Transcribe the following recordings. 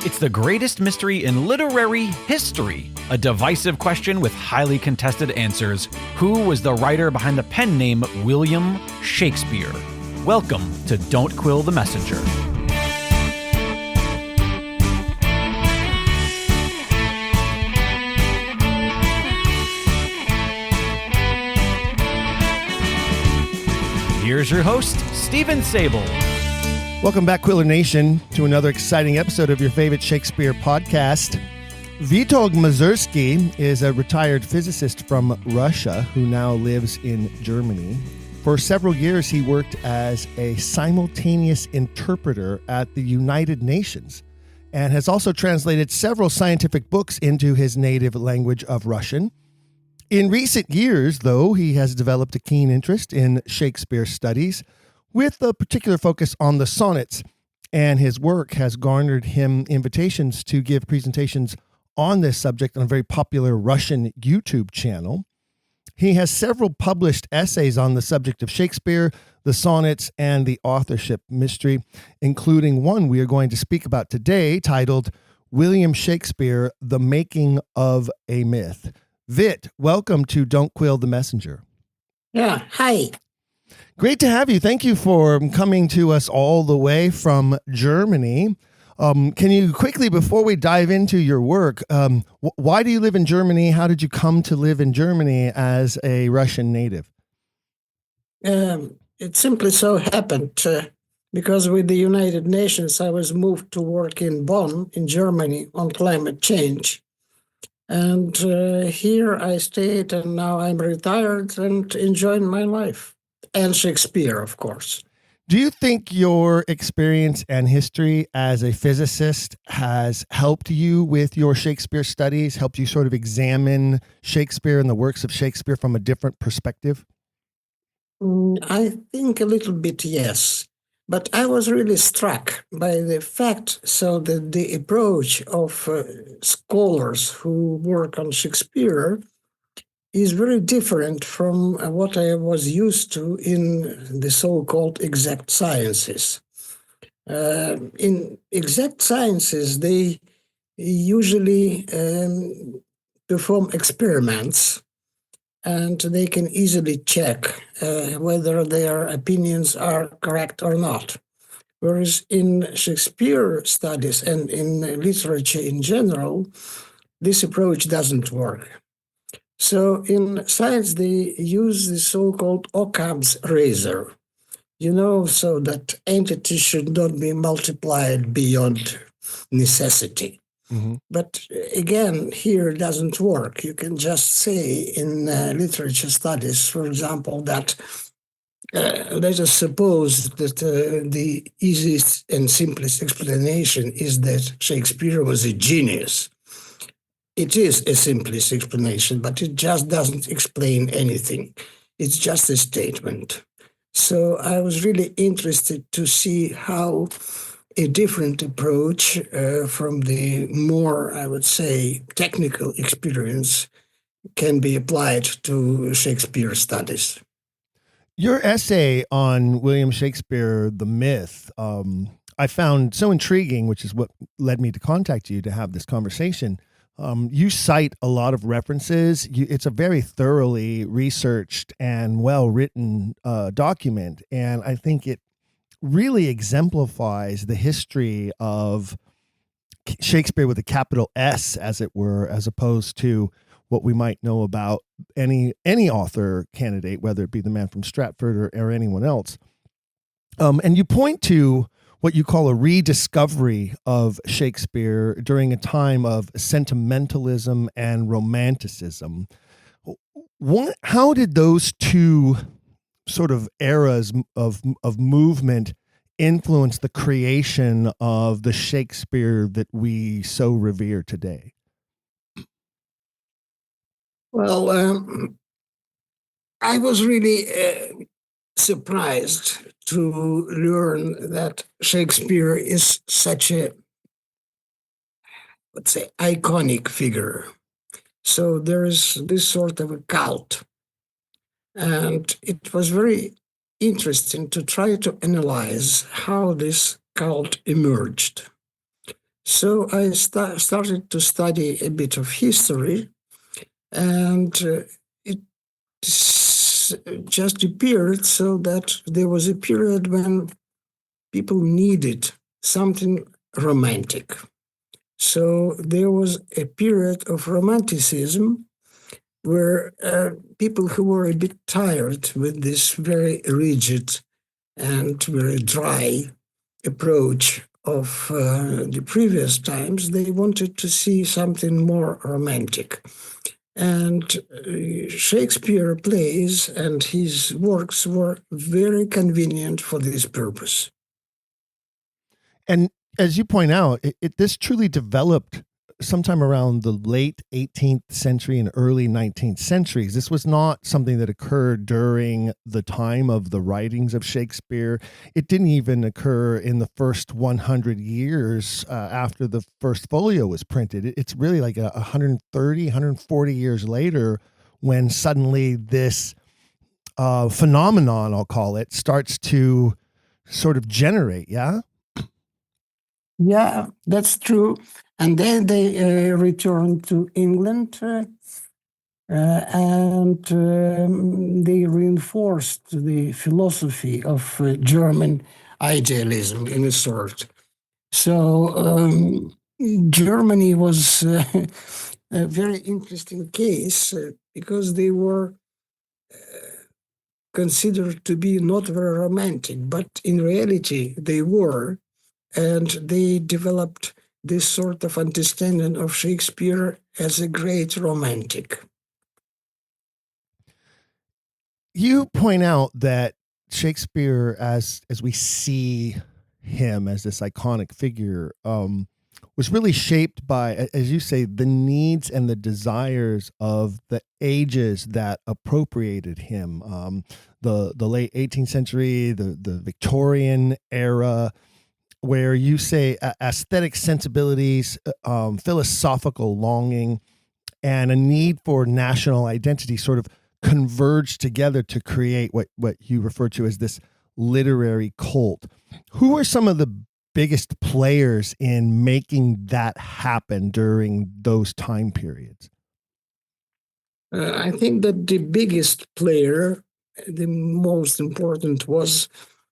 It's the greatest mystery in literary history. A divisive question with highly contested answers. Who was the writer behind the pen name William Shakespeare? Welcome to Don't Quill the Messenger. Here's your host, Stephen Sable. Welcome back, Quiller Nation, to another exciting episode of your favorite Shakespeare podcast. Vitolg Mazhursky is a retired physicist from Russia who now lives in Germany. For several years, he worked as a simultaneous interpreter at the United Nations and has also translated several scientific books into his native language of Russian. In recent years, though, he has developed a keen interest in Shakespeare studies, with a particular focus on the sonnets, and his work has garnered him invitations to give presentations on this subject on a very popular Russian YouTube channel. He has several published essays on the subject of Shakespeare, the sonnets, and the authorship mystery, including one we are going to speak about today titled William Shakespeare, The Making of a Myth. Vit, welcome to Don't Quill the Messenger. Yeah, hi. Great to have you. Thank you for coming to us all the way from Germany. Can you quickly, before we dive into your work, why do you live in Germany? How did you come to live in Germany as a Russian native? It simply so happened because with the United Nations, I was moved to work in Bonn, in Germany, on climate change. And here I stayed, and now I'm retired and enjoying my life. And Shakespeare, of course. Do you think your experience and history as a physicist has helped you with your Shakespeare studies, helped you sort of examine Shakespeare and the works of Shakespeare from a different perspective? I think a little bit, yes. But I was really struck by the fact that the approach of scholars who work on Shakespeare is very different from what I was used to in the so-called exact sciences. In exact sciences, they usually perform experiments, and they can easily check whether their opinions are correct or not. Whereas in Shakespeare studies and in literature in general, this approach doesn't work. So in science, they use the so-called Occam's razor, so that entities should not be multiplied beyond necessity. Mm-hmm. But again, here it doesn't work. You can just say in literature studies, for example, that let us suppose that the easiest and simplest explanation is that Shakespeare was a genius. It is a simplest explanation, but it just doesn't explain anything. It's just a statement. So I was really interested to see how a different approach from the more, I would say, technical experience can be applied to Shakespeare studies. Your essay on William Shakespeare, the myth, I found so intriguing, which is what led me to contact you to have this conversation. You cite a lot of references. It's a very thoroughly researched and well-written document, and I think it really exemplifies the history of Shakespeare with a capital S, as it were, as opposed to what we might know about any author candidate, whether it be the man from Stratford or anyone else. And you point to what you call a rediscovery of Shakespeare during a time of sentimentalism and romanticism. How did those two sort of eras of movement influence the creation of the Shakespeare that we so revere today? Well, I was really surprised to learn that Shakespeare is such a, let's say, iconic figure. So there is this sort of a cult. And it was very interesting to try to analyze how this cult emerged. So I started to study a bit of history, and it just appeared so that there was a period when people needed something romantic. So there was a period of romanticism where people who were a bit tired with this very rigid and very dry approach of the previous times, they wanted to see something more romantic. And Shakespeare plays and his works were very convenient for this purpose. And as you point out, this truly developed sometime around the late 18th century and early 19th centuries. This was not something that occurred during the time of the writings of Shakespeare. It didn't even occur in the first 100 years after the first folio was printed. It's really like 130, 140 years later when suddenly this phenomenon, I'll call it, starts to sort of generate, yeah? Yeah, that's true. And then they returned to England and they reinforced the philosophy of German idealism in a sort. So Germany was a very interesting case because they were considered to be not very romantic, but in reality they were. And they developed this sort of understanding of Shakespeare as a great romantic. You point out that Shakespeare, as we see him as this iconic figure, was really shaped by, as you say, the needs and the desires of the ages that appropriated him. The late 18th century, the Victorian era, where you say aesthetic sensibilities, philosophical longing, and a need for national identity sort of converged together to create what you refer to as this literary cult. Who are some of the biggest players in making that happen during those time periods? I think that the biggest player, the most important, was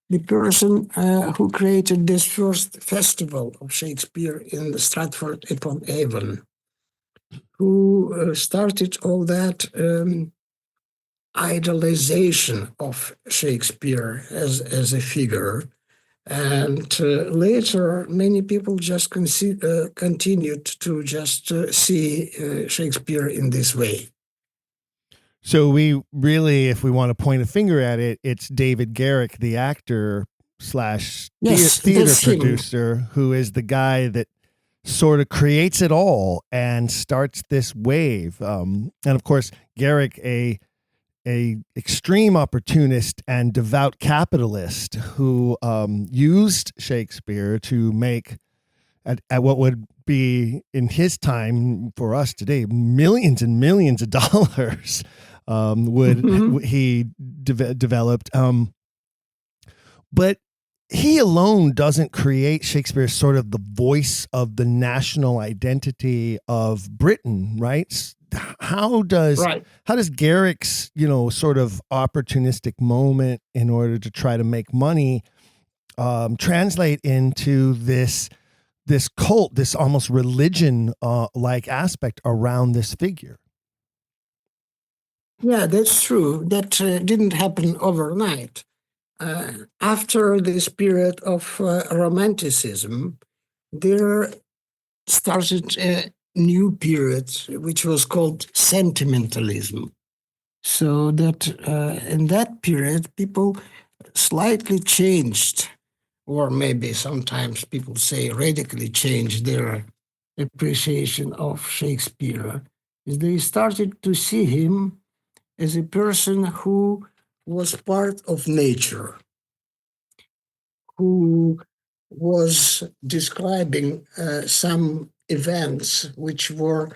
the person who created this first festival of Shakespeare in Stratford upon Avon, who started all that idolization of Shakespeare as a figure. And later, many people just continued to just see Shakespeare in this way. So we really, if we want to point a finger at it, it's David Garrett, the actor slash theater producer, who is the guy that sort of creates it all and starts this wave. And of course, Garrett, a extreme opportunist and devout capitalist who used Shakespeare to make at what would be in his time for us today millions and millions of dollars. He developed, but he alone doesn't create Shakespeare as sort of the voice of the national identity of Britain, right? How does Garrick's sort of opportunistic moment in order to try to make money translate into this cult, this almost religion like aspect around this figure? Yeah, that's true. That didn't happen overnight. After this period of romanticism, there started a new period, which was called sentimentalism. So that in that period, people slightly changed, or maybe sometimes people say radically changed their appreciation of Shakespeare. They started to see him as a person who was part of nature, who was describing some events which were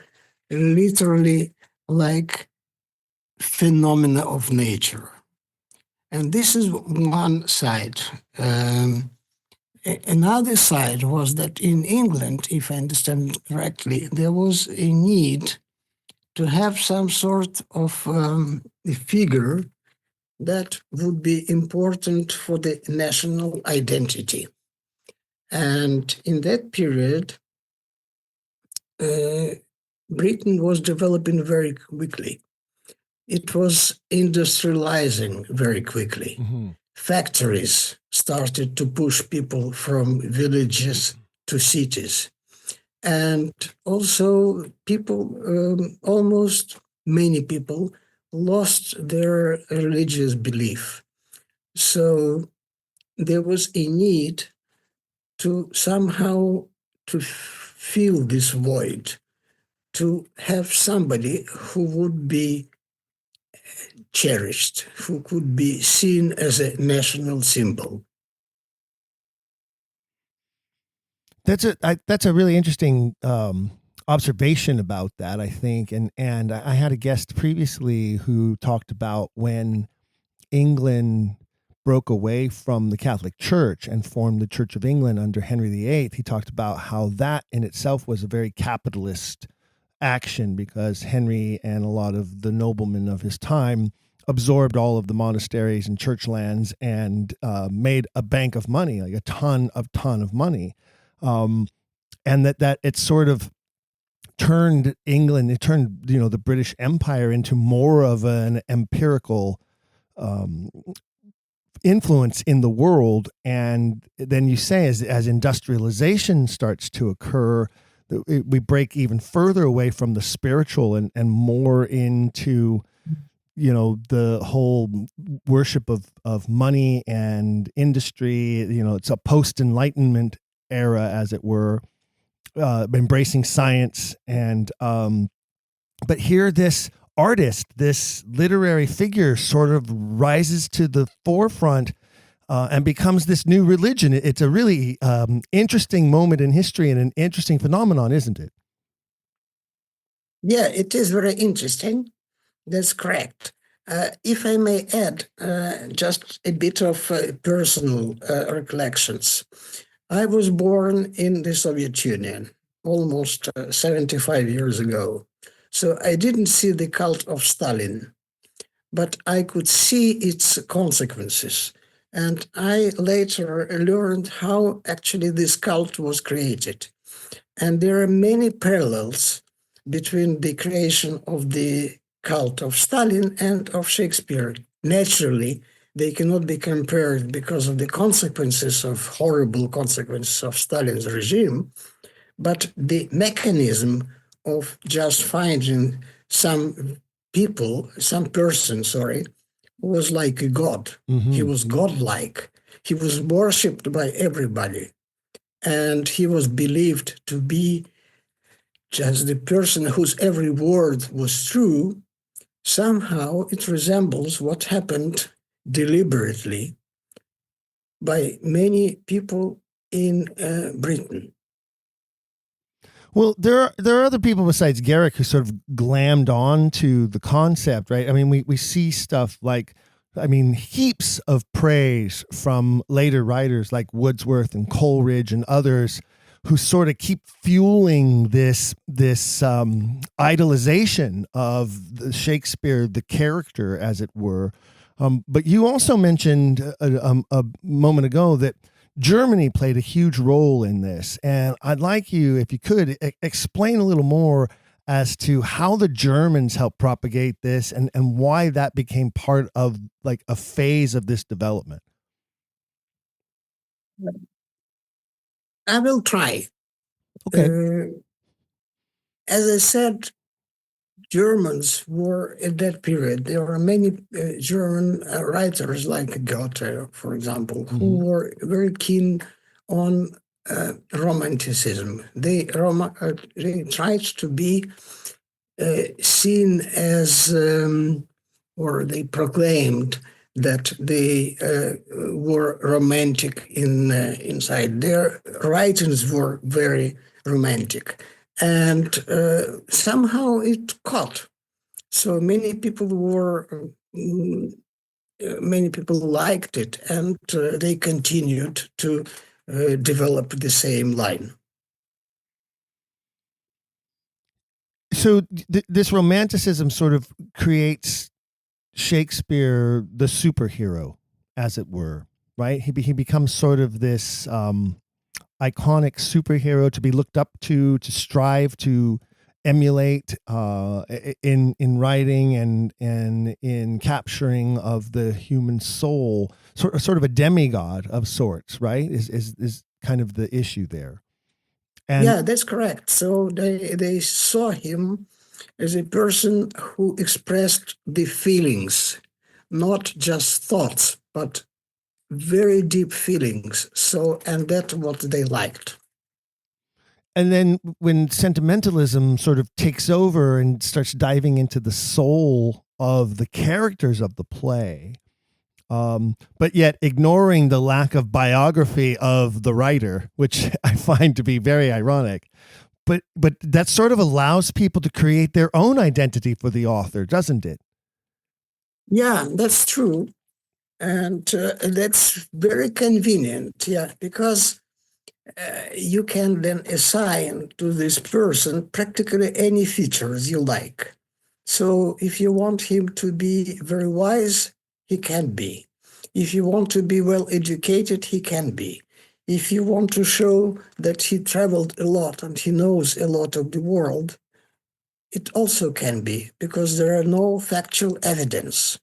literally like phenomena of nature. And this is one side. another side was that in England, if I understand correctly, there was a need to have some sort of a figure that would be important for the national identity. And in that period, Britain was developing very quickly. It was industrializing very quickly. Mm-hmm. Factories started to push people from villages to cities. And also people, many people, lost their religious belief. So there was a need to somehow to fill this void, to have somebody who would be cherished, who could be seen as a national symbol. That's a really interesting observation about that, I think. And I had a guest previously who talked about when England broke away from the Catholic Church and formed the Church of England under Henry VIII. He talked about how that in itself was a very capitalist action, because Henry and a lot of the noblemen of his time absorbed all of the monasteries and church lands and made a bank of money, like a ton of money. And that it sort of turned England, it turned, the British Empire into more of an empirical influence in the world. And then you say, as industrialization starts to occur, we break even further away from the spiritual and more into, the whole worship of money and industry. It's a post-Enlightenment era, as it were, embracing science. And but here this artist, this literary figure, sort of rises to the forefront and becomes this new religion. It's a really interesting moment in history and an interesting phenomenon, isn't it? Yeah, it is very interesting. That's correct. If I may add just a bit of personal recollections. I was born in the Soviet Union almost 75 years ago. So I didn't see the cult of Stalin, but I could see its consequences. And I later learned how actually this cult was created. And there are many parallels between the creation of the cult of Stalin and of Shakespeare. Naturally, they cannot be compared because of the horrible consequences of Stalin's regime, but the mechanism of just finding some person, was like a god. Mm-hmm. He was godlike. He was worshipped by everybody. And he was believed to be just the person whose every word was true. Somehow it resembles what happened deliberately by many people in Britain. Well, there are other people besides Garrett who sort of glammed on to the concept, right? I mean, we see stuff like, heaps of praise from later writers like Wordsworth and Coleridge and others who sort of keep fueling this idolization of the Shakespeare, the character, as it were. But you also mentioned a moment ago that Germany played a huge role in this. And I'd like you, if you could, explain a little more as to how the Germans helped propagate this and why that became part of like a phase of this development. I will try. Okay. As I said, Germans were at that period. There were many German writers like Goethe, for example, mm-hmm. who were very keen on Romanticism. They tried to be seen as, or they proclaimed that they were romantic inside. Their writings were very romantic. And somehow it caught. So many people liked it, and they continued to develop the same line. So this romanticism sort of creates Shakespeare the superhero, as it were, right? He becomes sort of this iconic superhero to be looked up to strive to emulate in writing and in capturing of the human soul, sort of a demigod of sorts, right? Is kind of the issue there. And yeah, that's correct. So they saw him as a person who expressed the feelings, not just thoughts, but very deep feelings. So, and that's what they liked. And then when sentimentalism sort of takes over and starts diving into the soul of the characters of the play, but yet ignoring the lack of biography of the writer, which I find to be very ironic. But that sort of allows people to create their own identity for the author, doesn't it? Yeah, that's true. And that's very convenient, yeah, because you can then assign to this person practically any features you like. So if you want him to be very wise, he can be. If you want to be well educated, he can be. If you want to show that he traveled a lot and he knows a lot of the world, it also can be, because there are no factual evidence.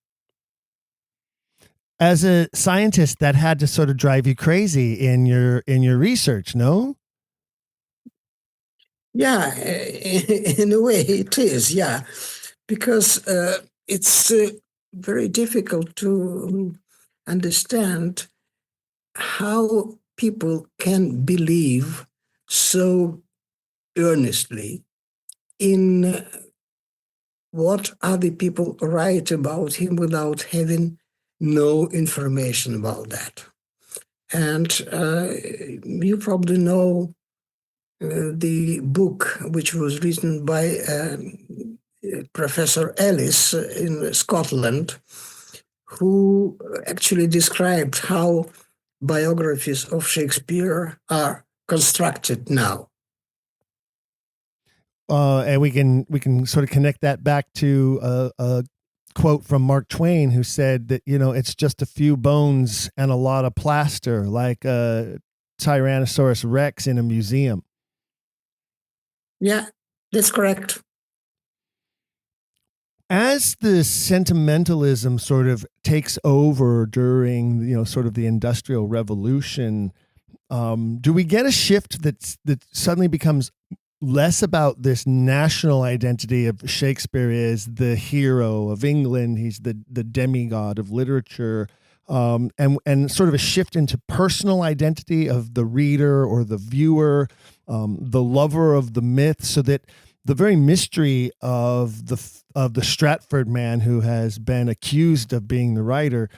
As a scientist, that had to sort of drive you crazy in your research, no? Yeah, in a way it is, yeah, because it's very difficult to understand how people can believe so earnestly in what other people write about him without having no information about that. And you probably know the book which was written by Professor Ellis in Scotland, who actually described how biographies of Shakespeare are constructed now. And we can sort of connect that back to a quote from Mark Twain, who said that, it's just a few bones and a lot of plaster, like a Tyrannosaurus Rex in a museum. Yeah, that's correct. As the sentimentalism sort of takes over during, sort of the Industrial Revolution, do we get a shift that suddenly becomes less about this national identity of Shakespeare is the hero of England, he's the demigod of literature, and sort of a shift into personal identity of the reader or the viewer, the lover of the myth, so that the very mystery of the Stratford man who has been accused of being the writer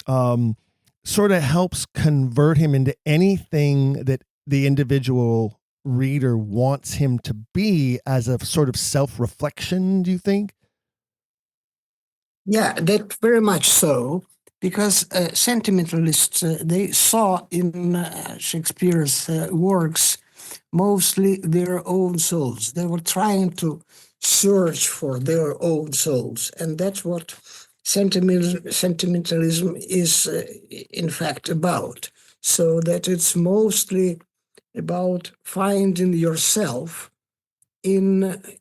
sort of helps convert him into anything that the individual reader wants him to be, as a sort of self-reflection, do you think? Yeah, that very much so, because sentimentalists, they saw in Shakespeare's works mostly their own souls. They were trying to search for their own souls. And that's what sentimentalism is, in fact, about. So that it's mostly about finding yourself in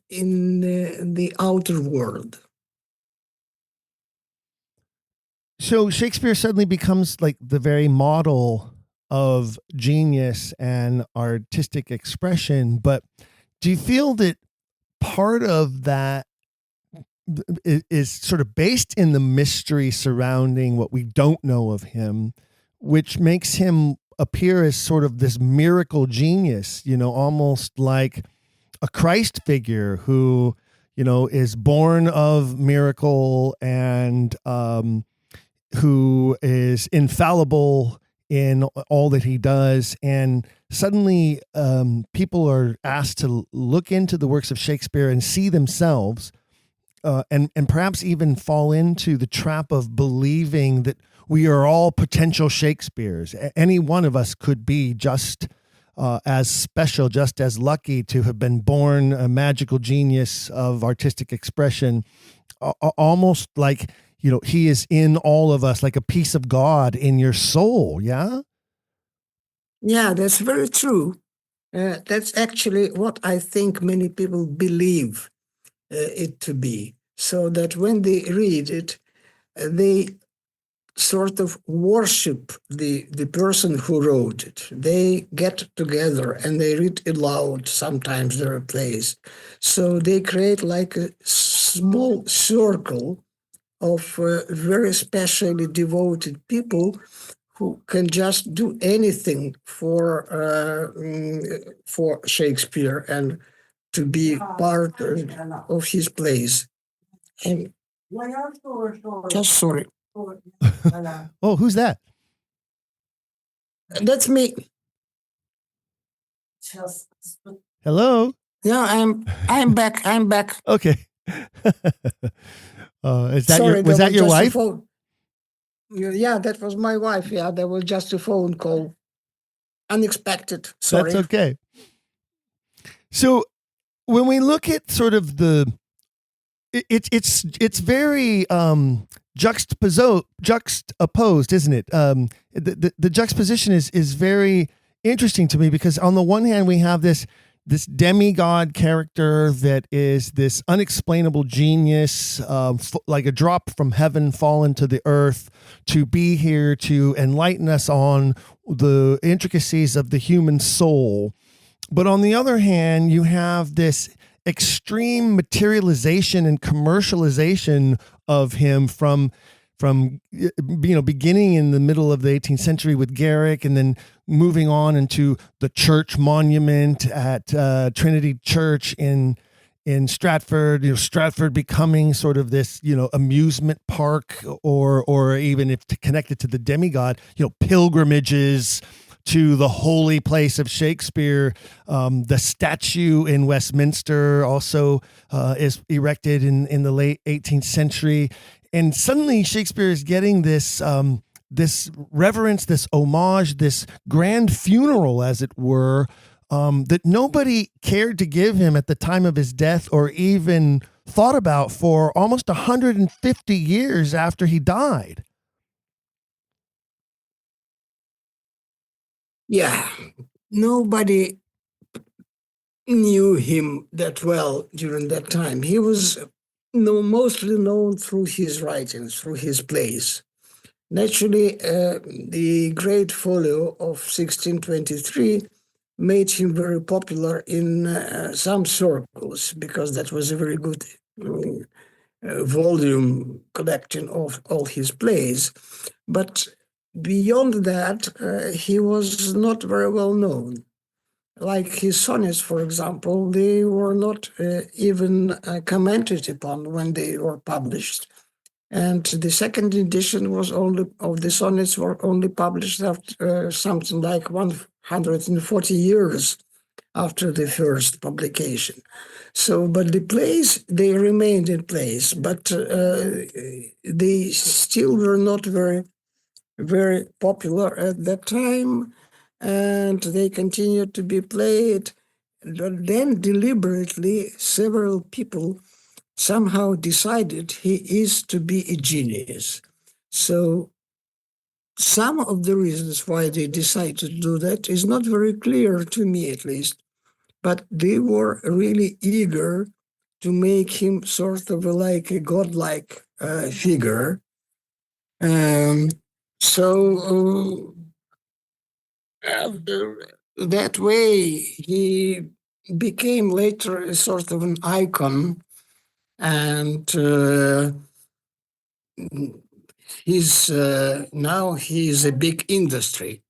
the outer world. So Shakespeare suddenly becomes like the very model of genius and artistic expression. But do you feel that part of that is sort of based in the mystery surrounding what we don't know of him, which makes him appear as sort of this miracle genius, almost like a Christ figure who, is born of miracle and who is infallible in all that he does. And suddenly people are asked to look into the works of Shakespeare and see themselves and perhaps even fall into the trap of believing that we are all potential Shakespeares. Any one of us could be just as special, just as lucky to have been born a magical genius of artistic expression, almost like, he is in all of us, like a piece of God in your soul. Yeah. Yeah, that's very true. That's actually what I think many people believe it to be. So that when they read it, they sort of worship the person who wrote it. They get together and they read aloud sometimes their plays. So they create like a small circle of very specially devoted people who can just do anything for Shakespeare and to be part of his plays. And just sorry. Oh, who's that? That's me. Hello. Yeah, I'm back. I'm back. Okay. Was Sorry, that your wife? Yeah, that was my wife. Yeah, that was just a phone call. Unexpected. Sorry. That's okay. So when we look at sort of it's very juxtaposed, isn't it? The juxtaposition is very interesting to me, because on the one hand we have this demigod character that is this unexplainable genius, like a drop from heaven fallen to the earth to be here to enlighten us on the intricacies of the human soul. But on the other hand, you have this extreme materialization and commercialization of him from beginning in the middle of the 18th century with Garrett, and then moving on into the church monument at Trinity Church in Stratford. Stratford becoming sort of this amusement park, or even if connected to the demigod, pilgrimages to the holy place of Shakespeare. The statue in Westminster also is erected in the late 18th century. And suddenly Shakespeare is getting this reverence, this homage, this grand funeral, as it were, that nobody cared to give him at the time of his death, or even thought about for almost 150 years after he died. Yeah, nobody knew him that well during that time. He was mostly known through his writings, through his plays. Naturally, the Great Folio of 1623 made him very popular in some circles, because that was a very good volume collection of all his plays. But beyond that, he was not very well known. Like his sonnets, for example, they were not even commented upon when they were published. And the second edition of the sonnets were only published after something like 140 years after the first publication. So, but the plays, they remained in place, but they still were not very, very popular at that time. And they continued to be played. But then deliberately, several people somehow decided he is to be a genius. So some of the reasons why they decided to do that is not very clear to me, at least, but they were really eager to make him sort of like a godlike figure. That way he became later a sort of an icon, and now he's a big industry.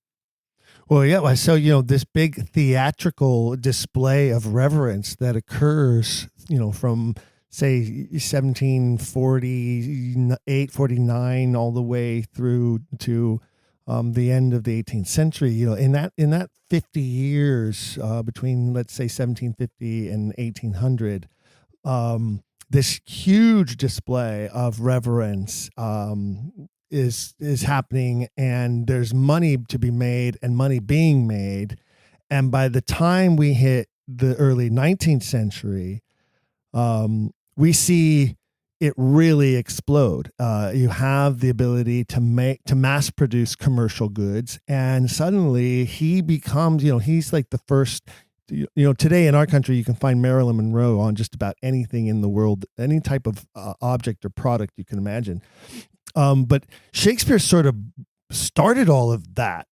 Well, yeah. So, this big theatrical display of reverence that occurs, from say 1748, 49, all the way through to the end of the 18th century. In that 50 years between, let's say, 1750 and 1800, this huge display of reverence is happening, and there's money to be made and money being made. And by the time we hit the early 19th century, we see it really explode. You have the ability to mass produce commercial goods, and suddenly he becomes, he's like the first. Today in our country, you can find Marilyn Monroe on just about anything in the world, any type of object or product you can imagine. But Shakespeare sort of started all of that.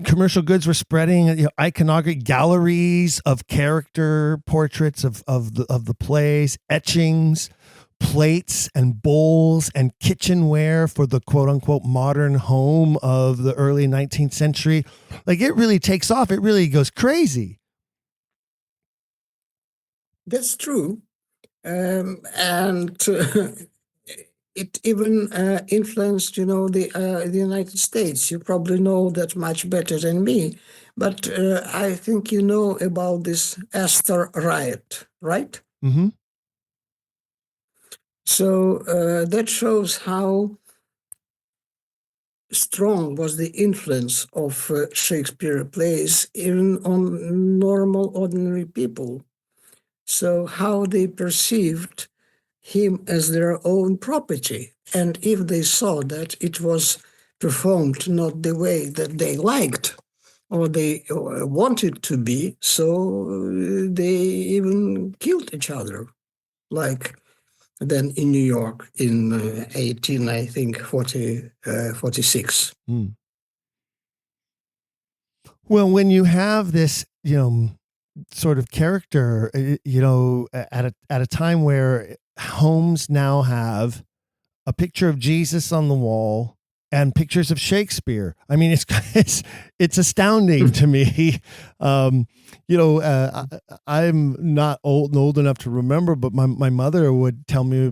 Commercial goods were spreading, iconography, galleries of character portraits of the plays, etchings, plates and bowls and kitchenware for the quote unquote modern home of the early 19th century. Like, it really takes off. It really goes crazy. That's true. And it even influenced, the United States. You probably know that much better than me. But I think you know about this Astor riot, right? Mm-hmm. So that shows how strong was the influence of Shakespeare plays even on normal, ordinary people. So how they perceived him as their own property. And if they saw that it was performed not the way that they liked or they wanted to be, so they even killed each other. Like then in New York in 46. Well, when you have this, sort of character, at a time where homes now have a picture of Jesus on the wall and pictures of Shakespeare. I mean, it's astounding to me. I'm not old enough to remember, but my mother would tell me,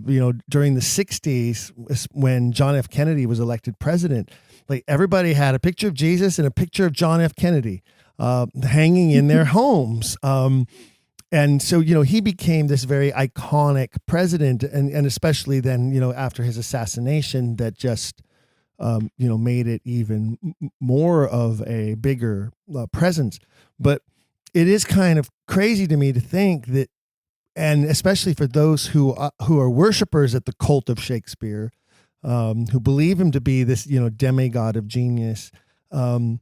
during the 60s, when John F. Kennedy was elected president, like, everybody had a picture of Jesus and a picture of John F. Kennedy hanging in their homes. And so, he became this very iconic president, and especially then, after his assassination, that just, made it even more of a bigger presence. But it is kind of crazy to me to think that, and especially for those who are worshipers at the cult of Shakespeare, who believe him to be this, demigod of genius, who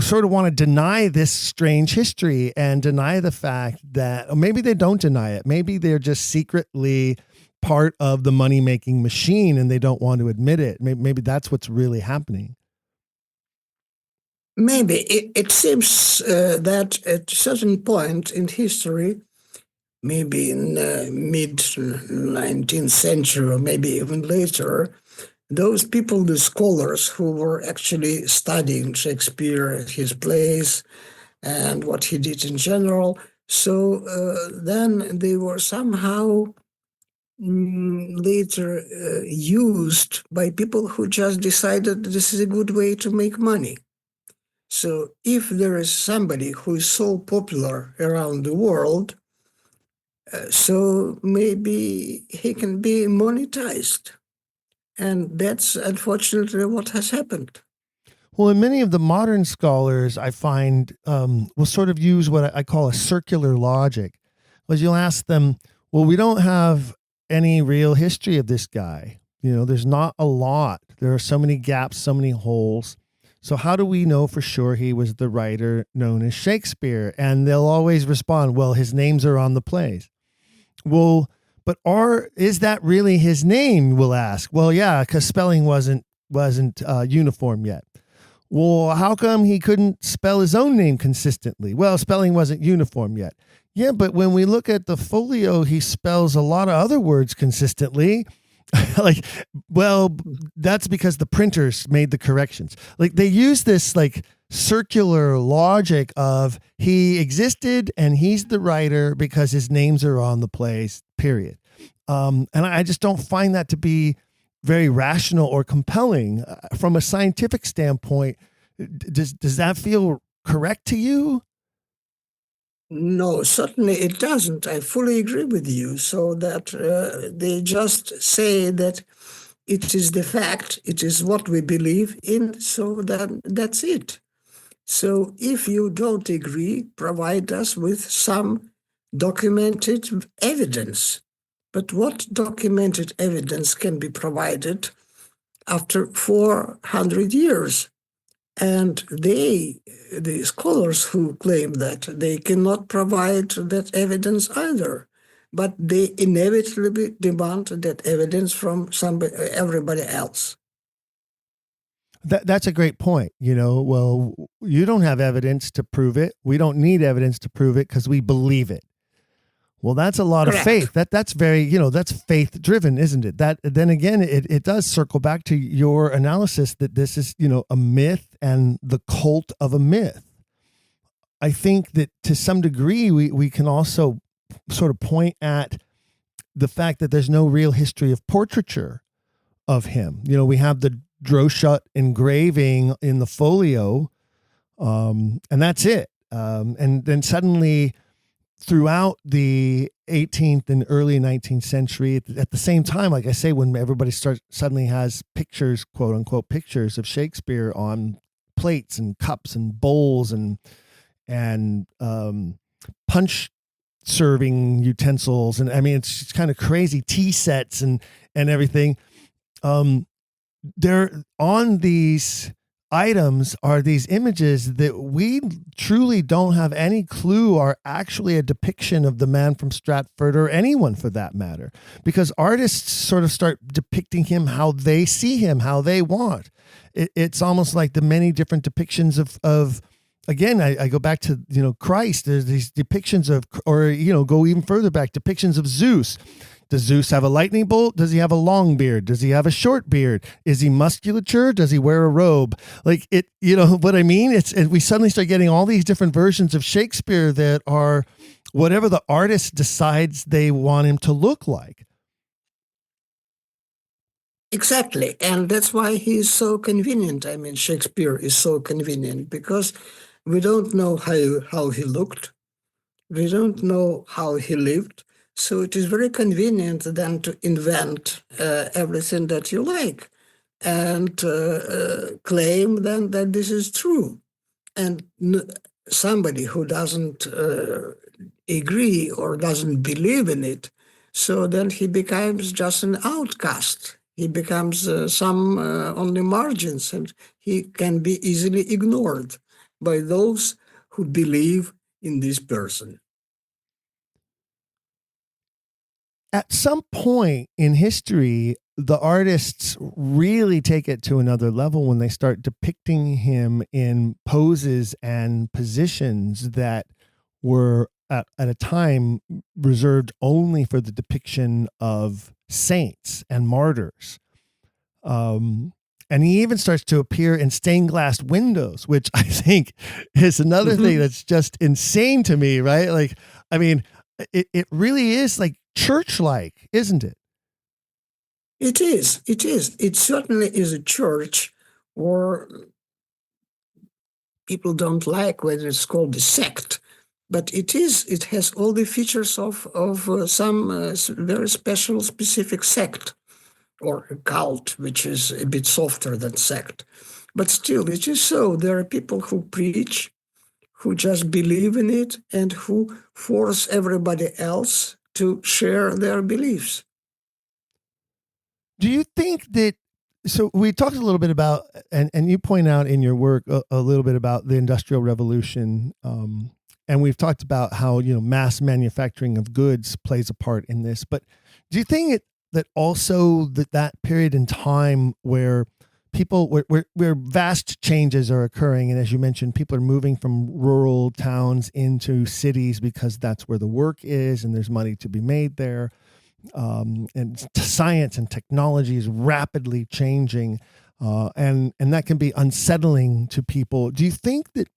sort of want to deny this strange history and deny the fact that, or maybe they don't deny it. Maybe they're just secretly part of the money-making machine and they don't want to admit it. Maybe that's what's really happening. Maybe. It seems that at a certain point in history, maybe in mid-19th century or maybe even later, those people, the scholars who were actually studying Shakespeare, his plays, and what he did in general, so then they were somehow later used by people who just decided this is a good way to make money. So if there is somebody who is so popular around the world, so maybe he can be monetized. And that's unfortunately what has happened. Well, and many of the modern scholars, I find, will sort of use what I call a circular logic. Because you'll ask them, well, we don't have any real history of this guy. There's not a lot. There are so many gaps, so many holes. So how do we know for sure he was the writer known as Shakespeare? And they'll always respond, well, his names are on the plays. Well, but is that really his name? We'll ask. Well, yeah, because spelling wasn't uniform yet. Well, how come he couldn't spell his own name consistently? Well, spelling wasn't uniform yet. Yeah, but when we look at the folio, he spells a lot of other words consistently. Like, well, that's because the printers made the corrections. Like, they use this like circular logic of he existed and he's the writer because his names are on the plays, period. And I just don't find that to be very rational or compelling. From a scientific standpoint, does that feel correct to you? No, certainly it doesn't. I fully agree with you. So that they just say that it is the fact, it is what we believe in, so that's it. So if you don't agree, provide us with some documented evidence. But what documented evidence can be provided after 400 years? And the scholars who claim that, they cannot provide that evidence either. But they inevitably demand that evidence from everybody else. That's a great point. Well, you don't have evidence to prove it. We don't need evidence to prove it because we believe it. Well, that's a lot Correct. of faith. That's very, that's faith driven, isn't it? That then again, it does circle back to your analysis that this is, a myth and the cult of a myth. I think that to some degree, we can also sort of point at the fact that there's no real history of portraiture of him. We have the Droschut engraving in the folio, and that's it. And then suddenly, throughout the 18th and early 19th century, at the same time, like I say, when everybody suddenly has pictures, quote unquote, pictures of Shakespeare on plates and cups and bowls and punch serving utensils, and I mean it's kind of crazy, tea sets and everything. There on these items are these images that we truly don't have any clue are actually a depiction of the man from Stratford, or anyone for that matter, because artists sort of start depicting him how they see him, how they want. It's almost like the many different depictions of again, I go back to, Christ. There's these depictions of, or, go even further back, depictions of Zeus. Does Zeus have a lightning bolt? Does he have a long beard? Does he have a short beard? Is he musculature? Does he wear a robe? Like it, what I mean? We suddenly start getting all these different versions of Shakespeare that are whatever the artist decides they want him to look like. Exactly. And that's why he's so convenient. I mean, Shakespeare is so convenient because we don't know how he looked. We don't know how he lived. So it is very convenient then to invent everything that you like and claim then that this is true. And somebody who doesn't agree or doesn't believe in it, so then he becomes just an outcast. He becomes some on the margins, and he can be easily ignored by those who believe in this person. At some point in history, the artists really take it to another level when they start depicting him in poses and positions that were at a time reserved only for the depiction of saints and martyrs. And he even starts to appear in stained glass windows, which I think is another thing that's just insane to me, right? Like, I mean, it really is like church-like, isn't it? It is. It certainly is a church, or people don't like whether it's called a sect, but it has all the features of some very special, specific sect, or a cult, which is a bit softer than sect. But still, it is so. There are people who preach, who just believe in it, and who force everybody else to share their beliefs. Do you think that, so we talked a little bit about, and you point out in your work a little bit about the Industrial Revolution, and we've talked about how, mass manufacturing of goods plays a part in this, but do you think that also that period in time where where vast changes are occurring, and as you mentioned, people are moving from rural towns into cities because that's where the work is and there's money to be made there, and science and technology is rapidly changing, and that can be unsettling to people. Do you think that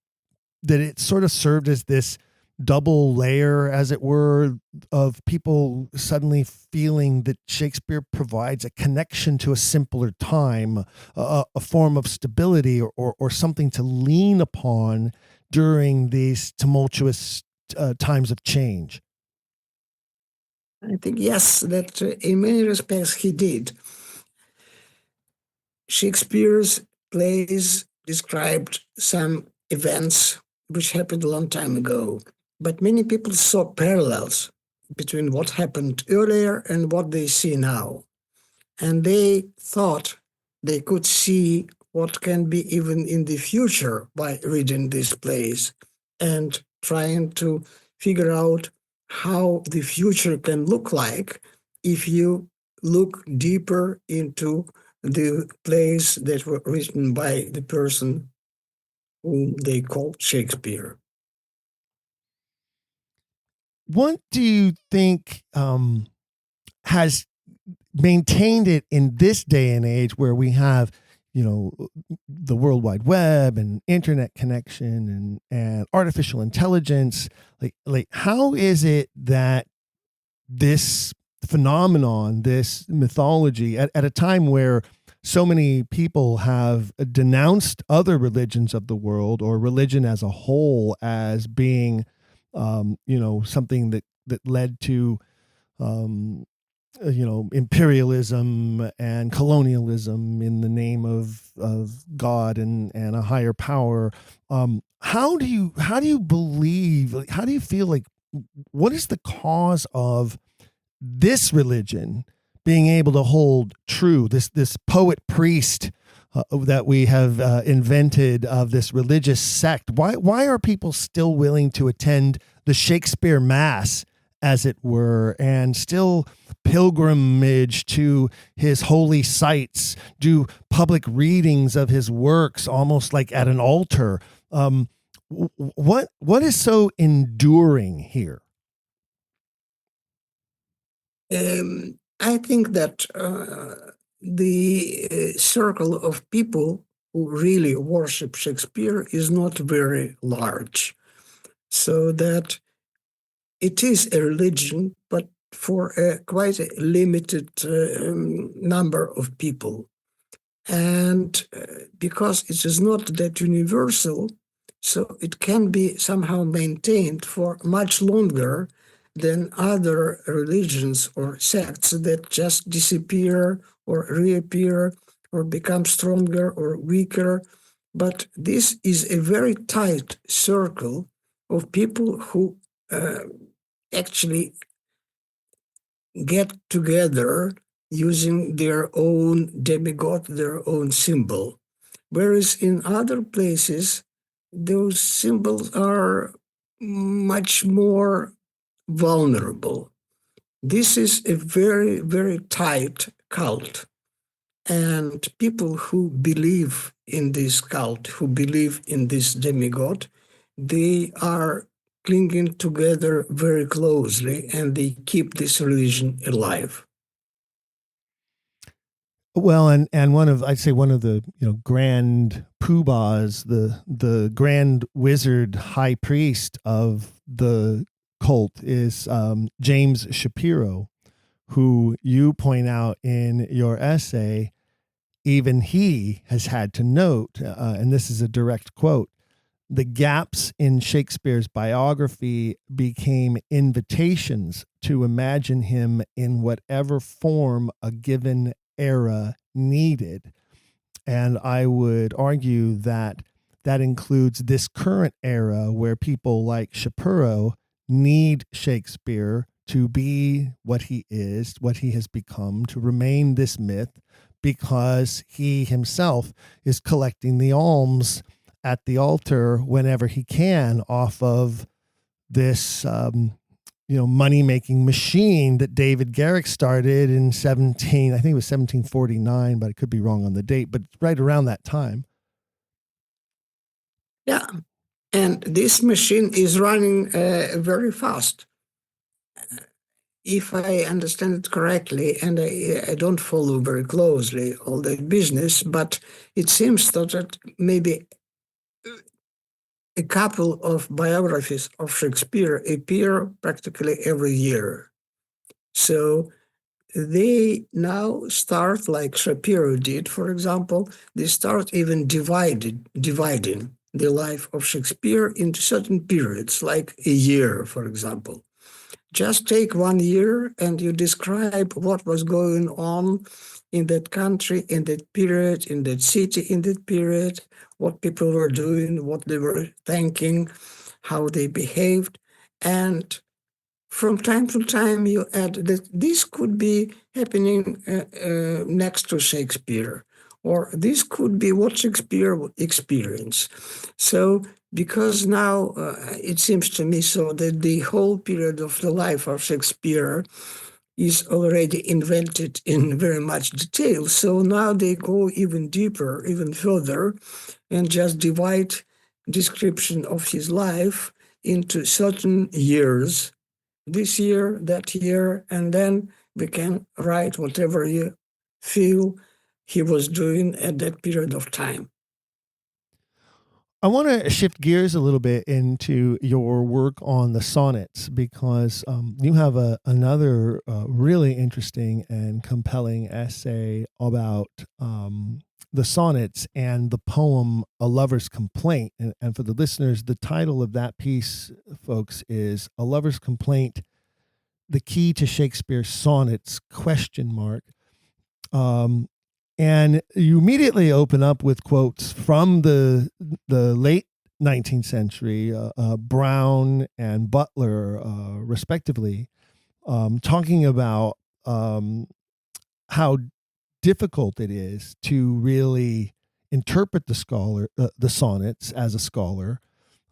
it sort of served as this double layer, as it were, of people suddenly feeling that Shakespeare provides a connection to a simpler time, a form of stability, or something to lean upon during these tumultuous times of change? I think, yes, that in many respects he did. Shakespeare's plays described some events which happened a long time ago, but many people saw parallels between what happened earlier and what they see now. And they thought they could see what can be even in the future by reading these plays and trying to figure out how the future can look like if you look deeper into the plays that were written by the person whom they called Shakespeare. What do you think has maintained it in this day and age where we have, the World Wide Web and internet connection and artificial intelligence? Like how is it that this phenomenon, this mythology, at a time where so many people have denounced other religions of the world or religion as a whole as being, something that led to, imperialism and colonialism in the name of God and a higher power. How do you believe? How do you feel like? What is the cause of this religion being able to hold true? This poet priest that we have invented of this religious sect. Why are people still willing to attend the Shakespeare Mass, as it were, and still pilgrimage to his holy sites, do public readings of his works almost like at an altar? What is so enduring here? I think that the circle of people who really worship Shakespeare is not very large, so that it is a religion, but for quite a limited number of people. And because it is not that universal, so it can be somehow maintained for much longer than other religions or sects that just disappear or reappear or become stronger or weaker. But this is a very tight circle of people who actually get together using their own demigod, their own symbol. Whereas in other places, those symbols are much more vulnerable. This is a very, very tight cult. And people who believe in this cult, who believe in this demigod, they are clinging together very closely and they keep this religion alive. Well, and I'd say one of the grand poobahs, the grand wizard high priest of the cult is James Shapiro, who you point out in your essay. Even he has had to note, and this is a direct quote, the gaps in Shakespeare's biography became invitations to imagine him in whatever form a given era needed. And I would argue that that includes this current era where people like Shapiro need Shakespeare to be what he is, what he has become, to remain this myth, because he himself is collecting the alms at the altar whenever he can off of this money-making machine that David Garrett started in 1749, but I could be wrong on the date, but right around that time. Yeah, and this machine is running very fast. If I understand it correctly, and I don't follow very closely all the business, but it seems that maybe a couple of biographies of Shakespeare appear practically every year. So they now start, like Shapiro did, for example, they start even dividing the life of Shakespeare into certain periods, like a year, for example. Just take 1 year and you describe what was going on in that country, in that period, in that city, in that period, what people were doing, what they were thinking, how they behaved. And from time to time, you add that this could be happening next to Shakespeare, or this could be what Shakespeare would experience. So, because now it seems to me so that the whole period of the life of Shakespeare is already invented in very much detail. So now they go even deeper, even further, and just divide description of his life into certain years, this year, that year, and then we can write whatever you feel he was doing at that period of time. I want to shift gears a little bit into your work on the sonnets because you have another really interesting and compelling essay about the sonnets and the poem A Lover's Complaint. And for the listeners, the title of that piece, folks, is A Lover's Complaint, The Key to Shakespeare's Sonnets, ? And you immediately open up with quotes from the late 19th century, Brown and Butler, respectively, talking about how difficult it is to really interpret the sonnets as a scholar.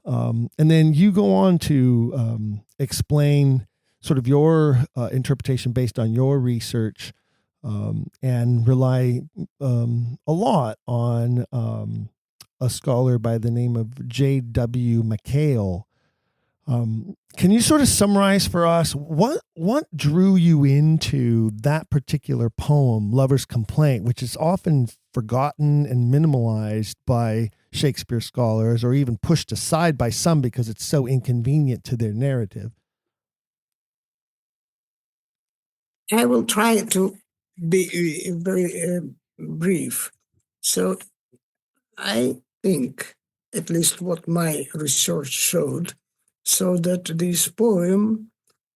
And then you go on to explain sort of your interpretation based on your research. And rely a lot on a scholar by the name of J.W. McHale. Can you sort of summarize for us what drew you into that particular poem, Lover's Complaint, which is often forgotten and minimalized by Shakespeare scholars or even pushed aside by some because it's so inconvenient to their narrative? I will try to be very brief. So I think, at least what my research showed, so that this poem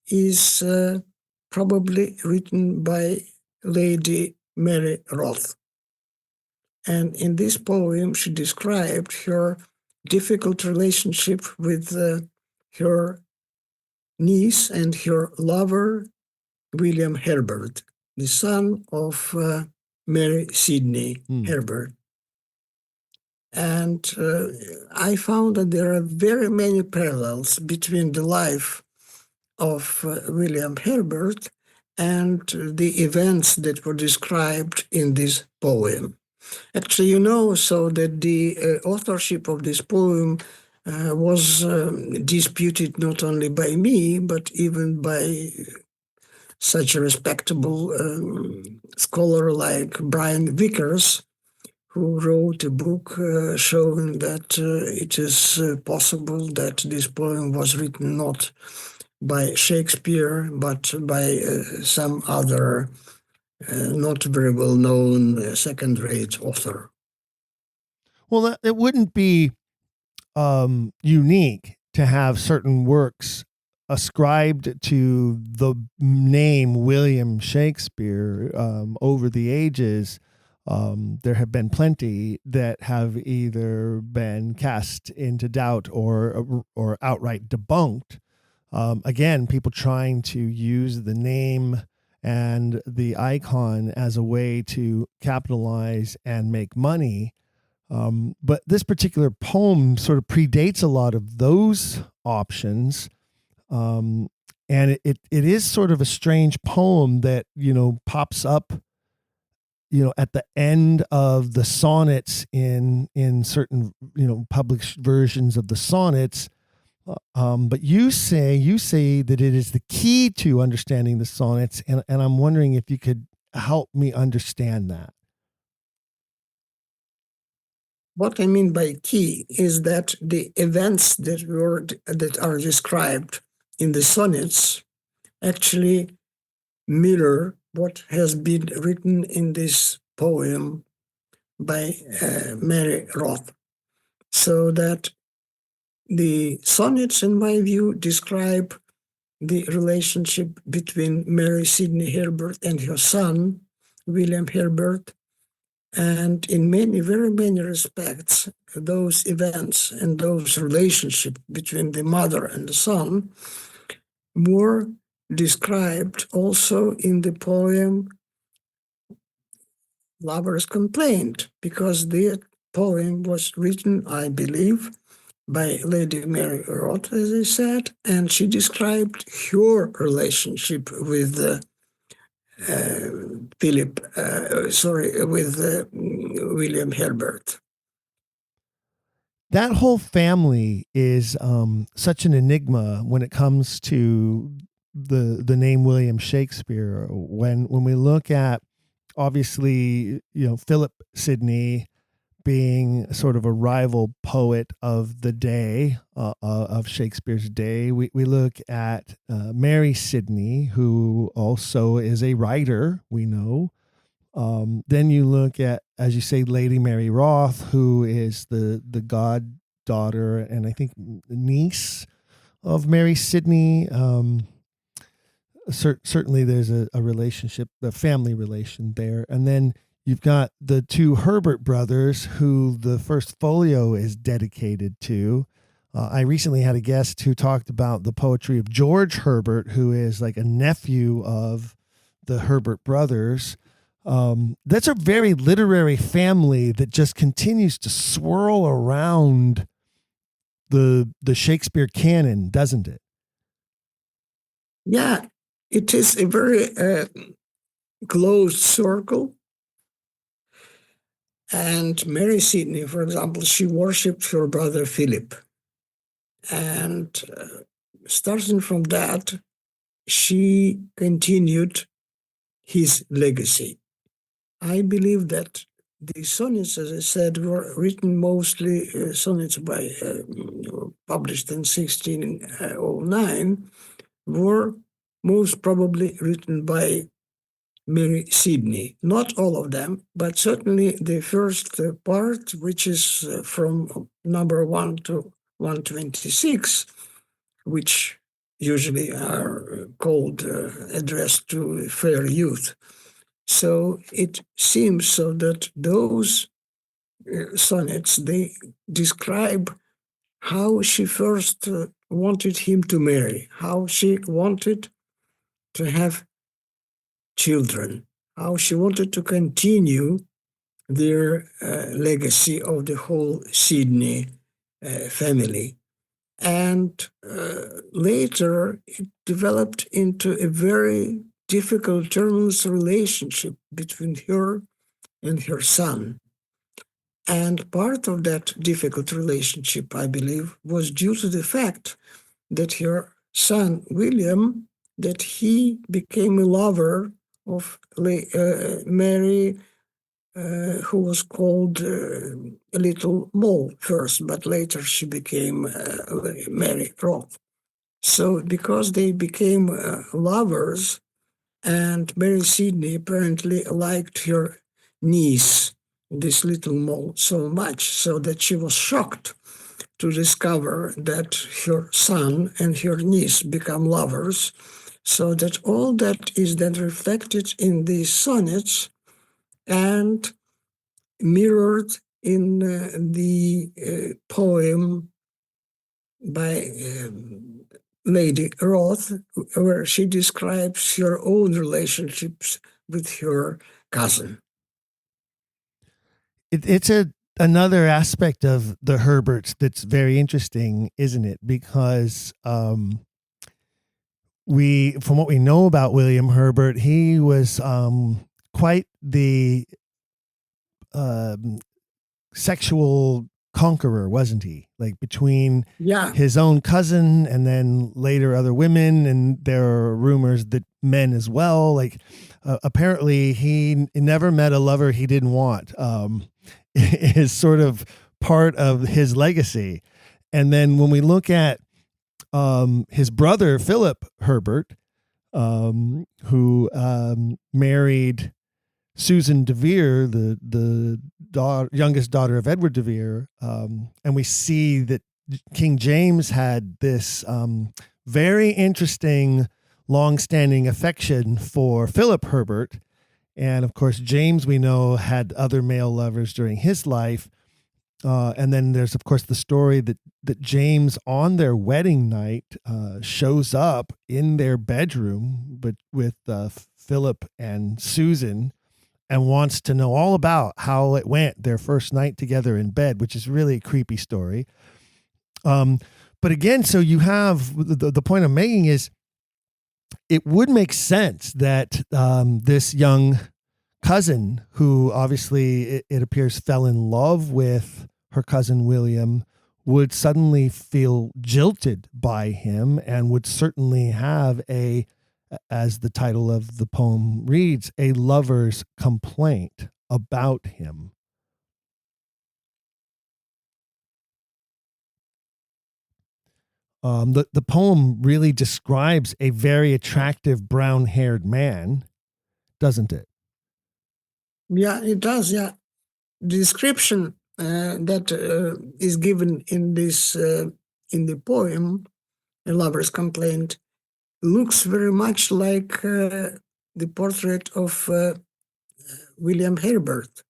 is probably written by Lady Mary Roth. And in this poem, she described her difficult relationship with her niece and her lover, William Herbert, the son of Mary Sidney Herbert. And I found that there are very many parallels between the life of William Herbert and the events that were described in this poem. Actually, so that the authorship of this poem was disputed not only by me, but even by such a respectable scholar like Brian Vickers, who wrote a book showing that it is possible that this poem was written not by Shakespeare, but by some other not very well-known second-rate author. Well, it wouldn't be unique to have certain works ascribed to the name William Shakespeare over the ages. There have been plenty that have either been cast into doubt or outright debunked. Again, people trying to use the name and the icon as a way to capitalize and make money. But this particular poem sort of predates a lot of those options. And it is sort of a strange poem that, pops up, at the end of the sonnets in certain, published versions of the sonnets. But you say that it is the key to understanding the sonnets. And I'm wondering if you could help me understand that. What I mean by key is that the events that are described in the sonnets actually mirror what has been written in this poem by Mary Roth. So that the sonnets, in my view, describe the relationship between Mary Sidney Herbert and her son, William Herbert. And in very many respects, those events and those relationships between the mother and the son were described also in the poem Lover's Complaint, because the poem was written, I believe, by Lady Mary Roth, as I said, and she described her relationship with William Herbert. That whole family is such an enigma when it comes to the name William Shakespeare. When we look at, obviously, Philip Sidney being sort of a rival poet of the day, of Shakespeare's day, we look at Mary Sidney, who also is a writer, we know. Then you look at, as you say, Lady Mary Roth, who is the goddaughter and I think niece of Mary Sidney. Certainly there's a relationship, a family relation there. And then you've got the two Herbert brothers, who the first folio is dedicated to. I recently had a guest who talked about the poetry of George Herbert, who is like a nephew of the Herbert brothers. That's a very literary family that just continues to swirl around the Shakespeare canon, doesn't it? Yeah, it is a very closed circle. And Mary Sidney, for example, she worshipped her brother Philip. And starting from that, she continued his legacy. I believe that the sonnets, as I said, were written mostly sonnets published in 1609, were most probably written by Mary Sidney. Not all of them, but certainly the first part, which is from number 1 to 126, which usually are called addressed to fair youth. So it seems so that those sonnets, they describe how she first wanted him to marry, how she wanted to have children, how she wanted to continue their legacy of the whole Sidney family. And later it developed into a very difficult, tenuous relationship between her and her son. And part of that difficult relationship, I believe, was due to the fact that her son, William, that he became a lover of Mary, who was called Little Mole first, but later she became Mary Roth. So because they became lovers, and Mary Sidney apparently liked her niece, this Little Mole, so much so that she was shocked to discover that her son and her niece become lovers, so that all that is then reflected in these sonnets and mirrored in the poem by Lady Roth, where she describes her own relationships with her cousin. It's another aspect of the Herberts that's very interesting, isn't it? Because from what we know about William Herbert, he was quite the sexual conqueror, wasn't he? Like between his own cousin and then later other women, and there are rumors that men as well. Like apparently he never met a lover he didn't want. Is sort of part of his legacy. And then when we look at his brother Philip Herbert, who married Susan de Vere, the youngest daughter of Edward de Vere, and we see that King James had this very interesting, long-standing affection for Philip Herbert. And of course, James, we know, had other male lovers during his life. And then there's, of course, the story that James, on their wedding night, shows up in their bedroom but with Philip and Susan, and wants to know all about how it went their first night together in bed, which is really a creepy story. But again, so you have the point I'm making is it would make sense that this young cousin, who obviously it appears fell in love with her cousin William, would suddenly feel jilted by him and would certainly have as the title of the poem reads, a lover's complaint about him. The poem really describes a very attractive brown-haired man, doesn't it? Yeah, it does. Yeah, the description that is given in this in the poem, "A Lover's Complaint," looks very much like the portrait of William Herbert.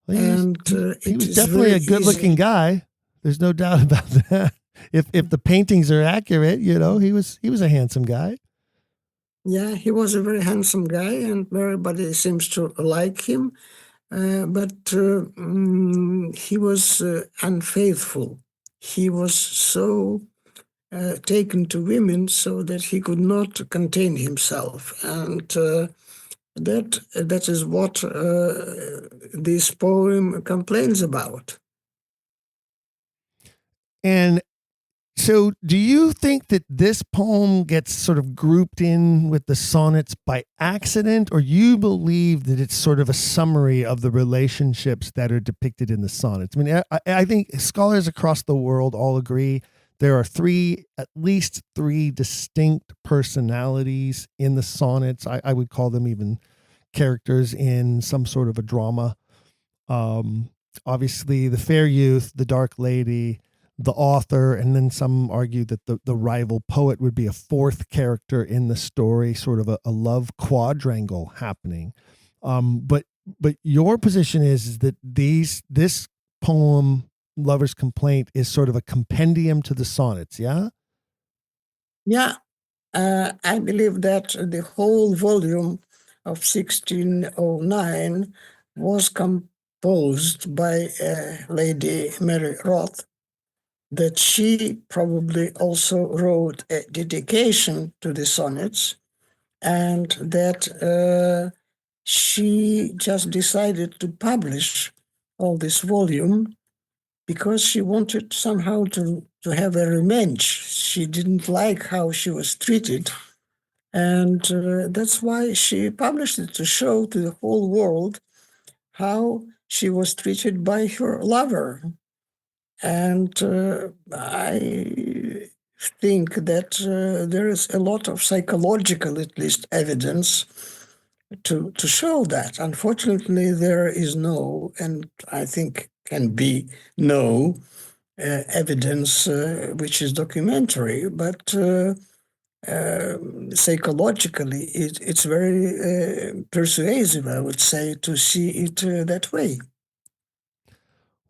Well, he was definitely a good-looking guy. There's no doubt about that. If the paintings are accurate, he was a handsome guy. Yeah, he was a very handsome guy, and everybody seems to like him. But he was unfaithful. He was so taken to women so that he could not contain himself, and that is what this poem complains about. And so do you think that this poem gets sort of grouped in with the sonnets by accident, or you believe that it's sort of a summary of the relationships that are depicted in the sonnets? I mean, I think scholars across the world all agree there are at least three distinct personalities in the sonnets. I would call them even characters in some sort of a drama. Obviously, the fair youth, the dark lady, the author, and then some argue that the rival poet would be a fourth character in the story, sort of a love quadrangle happening. But your position is that this poem, Lover's Complaint, is sort of a compendium to the sonnets, yeah? Yeah, I believe that the whole volume of 1609 was composed by Lady Mary Roth, that she probably also wrote a dedication to the sonnets, and that she just decided to publish all this volume because she wanted somehow to have a revenge. She didn't like how she was treated, and that's why she published it, to show to the whole world how she was treated by her lover. And I think that there is a lot of psychological, at least, evidence to show that. Unfortunately, there is no, and I think can be no, evidence which is documentary, but psychologically it's very persuasive, I would say, to see it that way.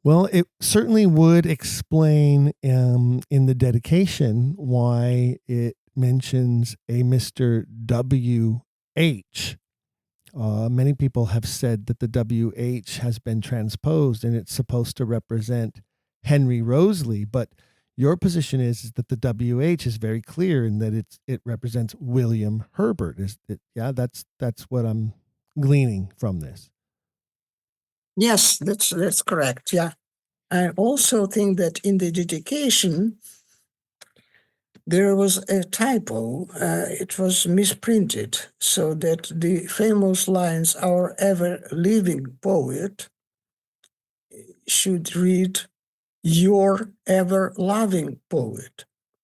Well, it certainly would explain in the dedication why it mentions a Mr. W.H. Many people have said that the W.H. has been transposed and it's supposed to represent Henry Roseley, but your position is that the W.H. is very clear in that it represents William Herbert. Yeah, that's what I'm gleaning from this. Yes, that's correct. Yeah, I also think that in the dedication there was a typo. It was misprinted, so that the famous lines, "Our ever living poet," should read, "Your ever loving poet."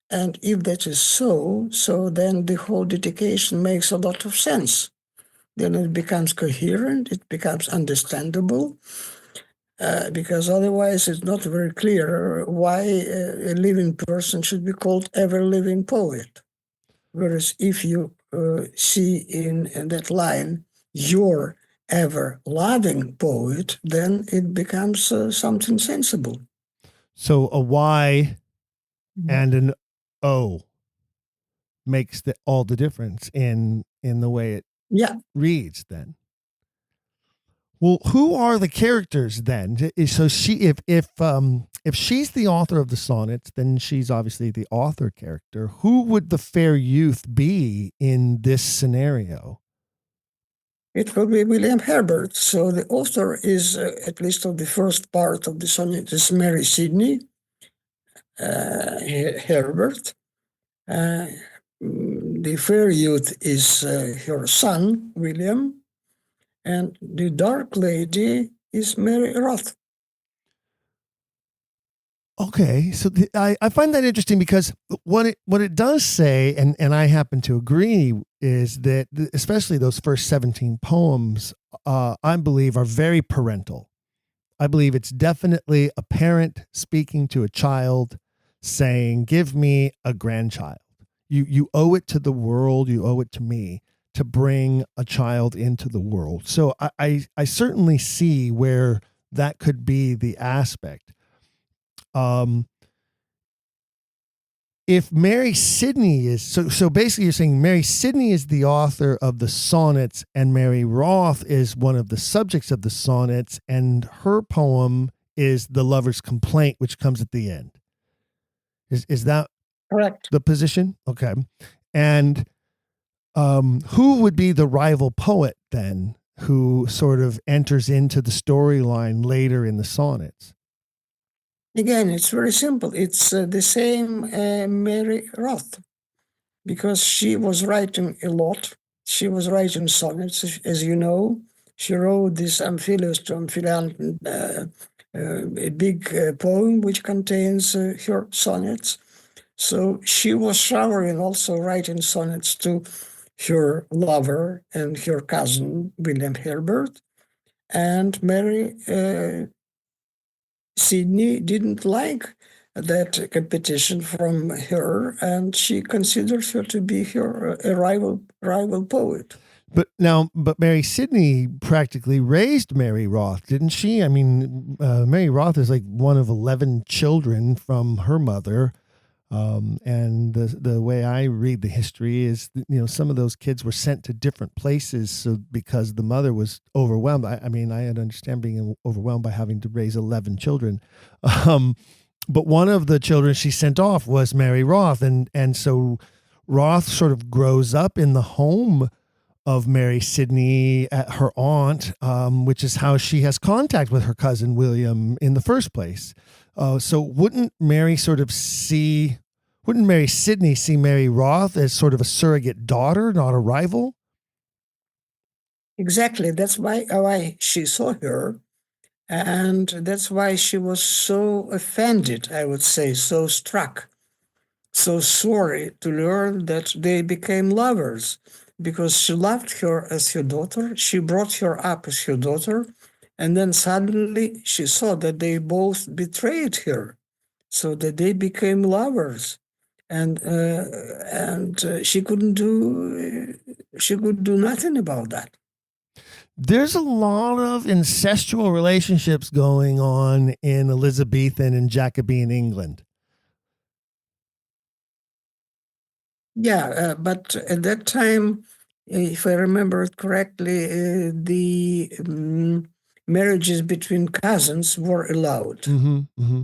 And if that is so then the whole dedication makes a lot of sense. Then it becomes coherent, it becomes understandable. because otherwise it's not very clear why a living person should be called ever-living poet. Whereas if you see in that line, your ever-loving poet, then it becomes something sensible. So a Y and an O makes all the difference in the way it reads then. Well, who are the characters then? So if she's the author of the sonnets, then she's obviously the author character. Who would the fair youth be in this scenario? It will be William Herbert. So the author is, at least of the first part of the sonnet, is Mary Sidney Herbert. The fair youth is her son, William, and the dark lady is Mary Roth. Okay, so I find that interesting because what it does say, and I happen to agree, is that especially those first 17 poems, I believe, are very parental. I believe it's definitely a parent speaking to a child, saying, "Give me a grandchild. You owe it to the world. You owe it to me to bring a child into the world." So I certainly see where that could be the aspect. If Mary Sidney is so basically you're saying Mary Sidney is the author of the sonnets and Mary Roth is one of the subjects of the sonnets, and her poem is The Lover's Complaint, which comes at the end. Is that correct? The position? Okay. And who would be the rival poet then, who sort of enters into the storyline later in the sonnets? Again, it's very simple. It's the same Mary Roth, because she was writing a lot. She was writing sonnets, as you know. She wrote this Amphilyus to Amphilanton, a big poem which contains her sonnets. So she was showering, also writing sonnets to her lover and her cousin, William Herbert. And Mary Sidney didn't like that competition from her, and she considered her to be a rival poet. But Mary Sidney practically raised Mary Roth, didn't she? I mean, Mary Roth is like one of 11 children from her mother. And the way I read the history is, some of those kids were sent to different places. So because the mother was overwhelmed, I had understand being overwhelmed by having to raise 11 children. But one of the children she sent off was Mary Roth. And so Roth sort of grows up in the home of Mary Sidney, her aunt, which is how she has contact with her cousin William in the first place. So wouldn't Mary Sidney see Mary Roth as sort of a surrogate daughter, not a rival? Exactly. That's why she saw her. And that's why she was so offended, I would say, so struck, so sorry to learn that they became lovers, because she loved her as her daughter. She brought her up as her daughter. And then suddenly she saw that they both betrayed her, so that they became lovers. And she could do nothing about that. There's a lot of incestual relationships going on in Elizabethan and Jacobean England. Yeah, but at that time, if I remember it correctly, the marriages between cousins were allowed. Mm-hmm, mm-hmm.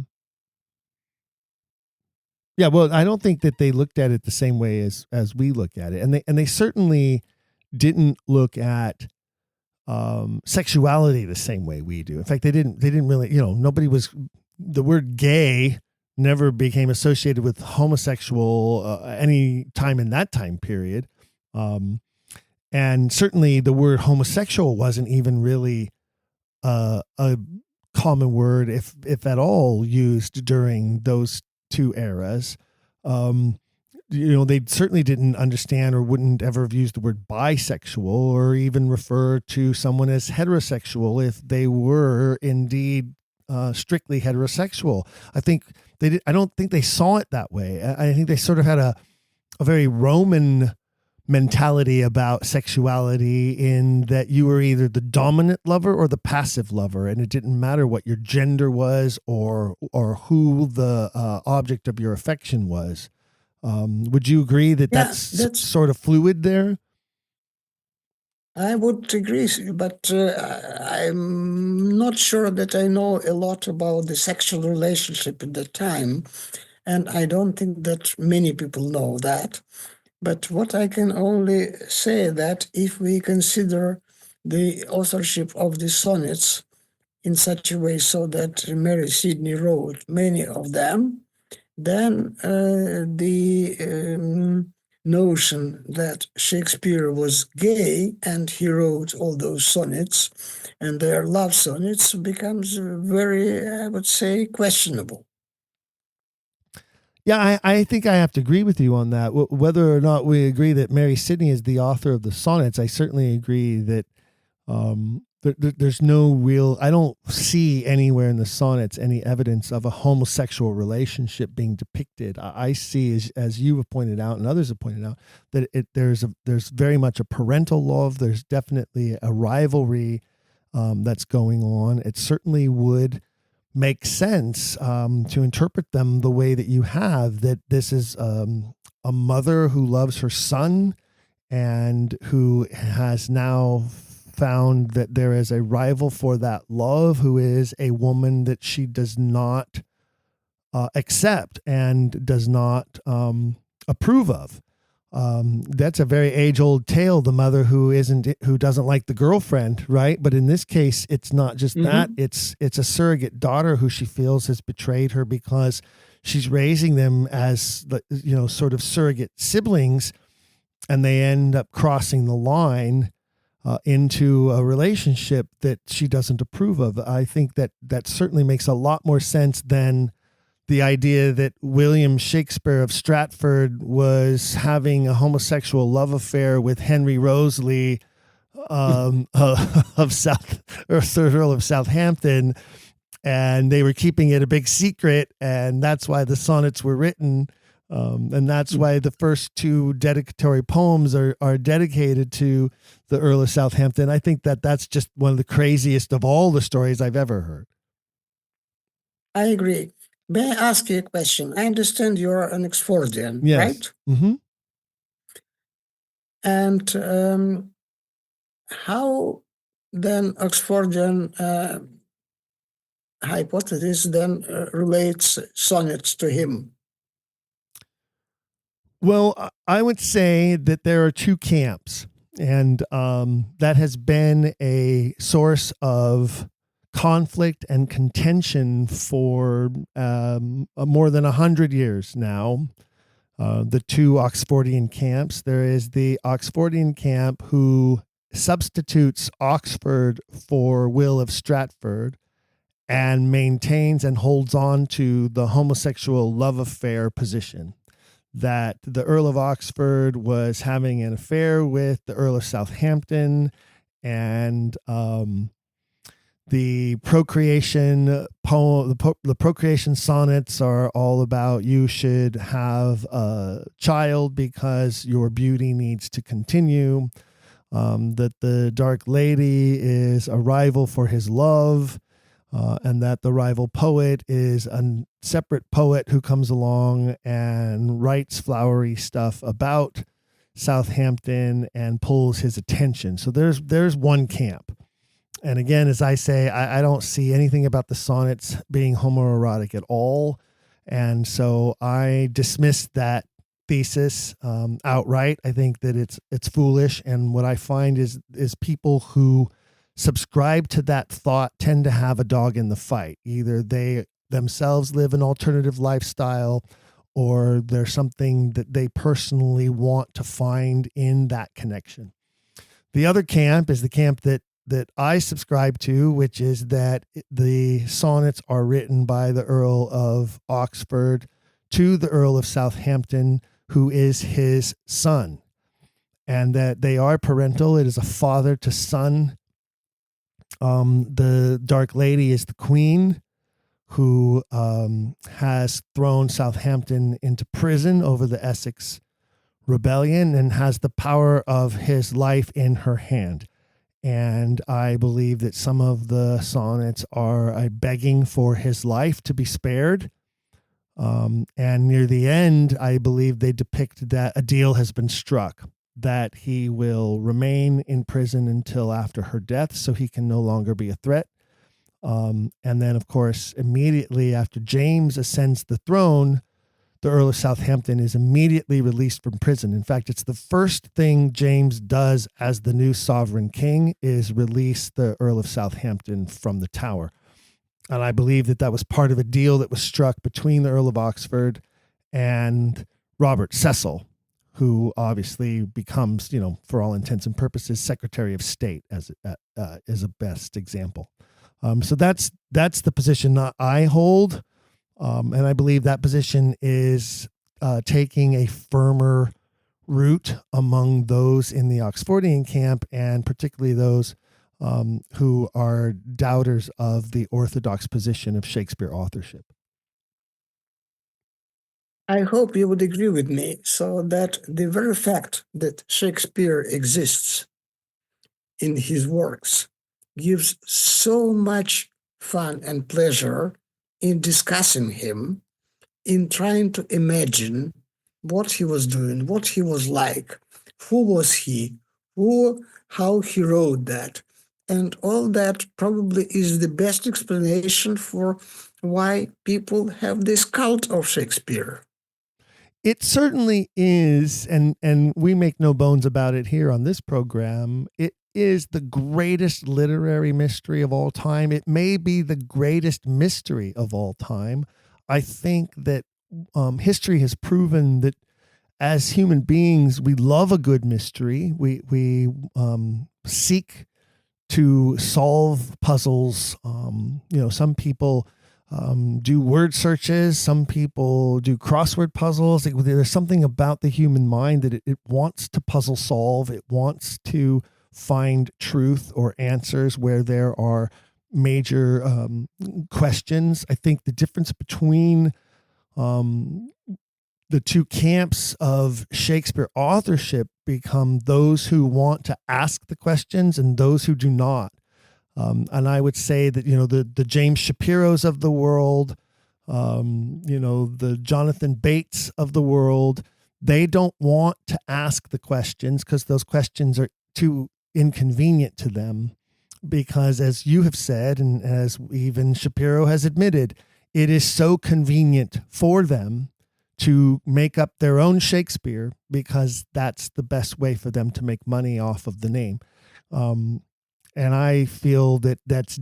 Yeah, well, I don't think that they looked at it the same way as we look at it, and they certainly didn't look at sexuality the same way we do. In fact, they didn't really, nobody was, the word gay never became associated with homosexual any time in that time period. And certainly the word homosexual wasn't even really a common word, if at all, used during those two eras. They certainly didn't understand or wouldn't ever have used the word bisexual or even refer to someone as heterosexual if they were indeed strictly heterosexual. I think they did. I don't think they saw it that way. I think they sort of had a very Roman mentality about sexuality, in that you were either the dominant lover or the passive lover, and it didn't matter what your gender was or who the object of your affection was. Would you agree that that's sort of fluid there? I would agree, but I'm not sure that I know a lot about the sexual relationship at the time, and I don't think that many people know that. But what I can only say that if we consider the authorship of the sonnets in such a way so that Mary Sidney wrote many of them, then the notion that Shakespeare was gay and he wrote all those sonnets and their love sonnets becomes very, I would say, questionable. Yeah, I think I have to agree with you on that. Whether or not we agree that Mary Sidney is the author of the sonnets, I certainly agree that there's no real, I don't see anywhere in the sonnets any evidence of a homosexual relationship being depicted. I see, as you have pointed out and others have pointed out, that there's very much a parental love. There's definitely a rivalry that's going on. It certainly would make sense to interpret them the way that you have, that this is a mother who loves her son and who has now found that there is a rival for that love, who is a woman that she does not accept and does not approve of. That's a very age-old tale, the mother who doesn't like the girlfriend, right? But in this case, it's not just that. It's a surrogate daughter who she feels has betrayed her because she's raising them as, sort of surrogate siblings, and they end up crossing the line into a relationship that she doesn't approve of. I think that certainly makes a lot more sense than the idea that William Shakespeare of Stratford was having a homosexual love affair with Henry Roseley of Earl of Southampton, and they were keeping it a big secret, and that's why the sonnets were written, and that's why the first two dedicatory poems are dedicated to the Earl of Southampton. I think that's just one of the craziest of all the stories I've ever heard. I agree. May I ask you a question? I understand you're an Oxfordian, yes. right? Mm-hmm. And how then Oxfordian hypothesis then relates sonnets to him? Well, I would say that there are two camps, and that has been a source of conflict and contention for more than 100 years now. The two Oxfordian camps. There is the Oxfordian camp who substitutes Oxford for Will of Stratford and maintains and holds on to the homosexual love affair position, that the Earl of Oxford was having an affair with the Earl of Southampton, and the procreation poem, the procreation sonnets are all about you should have a child because your beauty needs to continue. That the Dark Lady is a rival for his love, and that the rival poet is a separate poet who comes along and writes flowery stuff about Southampton and pulls his attention. So there's one camp. And again, as I say, I don't see anything about the sonnets being homoerotic at all. And so I dismiss that thesis outright. I think that it's foolish. And what I find is people who subscribe to that thought tend to have a dog in the fight. Either they themselves live an alternative lifestyle, or there's something that they personally want to find in that connection. The other camp is the camp that I subscribe to, which is that the sonnets are written by the Earl of Oxford to the Earl of Southampton, who is his son, and that they are parental. It is a father to son. The Dark Lady is the queen, who has thrown Southampton into prison over the Essex Rebellion and has the power of his life in her hand. And I believe that some of the sonnets are begging for his life to be spared. And near the end, I believe they depict that a deal has been struck, that he will remain in prison until after her death so he can no longer be a threat. And then, of course, immediately after James ascends the throne, the Earl of Southampton is immediately released from prison. In fact, it's the first thing James does as the new sovereign king is release the Earl of Southampton from the Tower. And I believe that was part of a deal that was struck between the Earl of Oxford and Robert Cecil, who obviously becomes, for all intents and purposes, Secretary of State as a best example. So that's the position that I hold. And I believe that position is taking a firmer root among those in the Oxfordian camp, and particularly those who are doubters of the orthodox position of Shakespeare authorship. I hope you would agree with me, so that the very fact that Shakespeare exists in his works gives so much fun and pleasure in discussing him, in trying to imagine what he was doing, what he was like, who was he, how he wrote that. And all that probably is the best explanation for why people have this cult of Shakespeare. It certainly is, and we make no bones about it here on this program. It is the greatest literary mystery of all time. It may be the greatest mystery of all time. I think that history has proven that as human beings, we love a good mystery. We seek to solve puzzles. Some people do word searches. Some people do crossword puzzles. There's something about the human mind that it wants to puzzle solve. It wants to find truth or answers where there are major questions. I think the difference between the two camps of Shakespeare authorship become those who want to ask the questions and those who do not. And I would say that, the James Shapiros of the world, the Jonathan Bates of the world, they don't want to ask the questions because those questions are too inconvenient to them. Because as you have said, and as even Shapiro has admitted, it is so convenient for them to make up their own Shakespeare because that's the best way for them to make money off of the name. And I feel that that's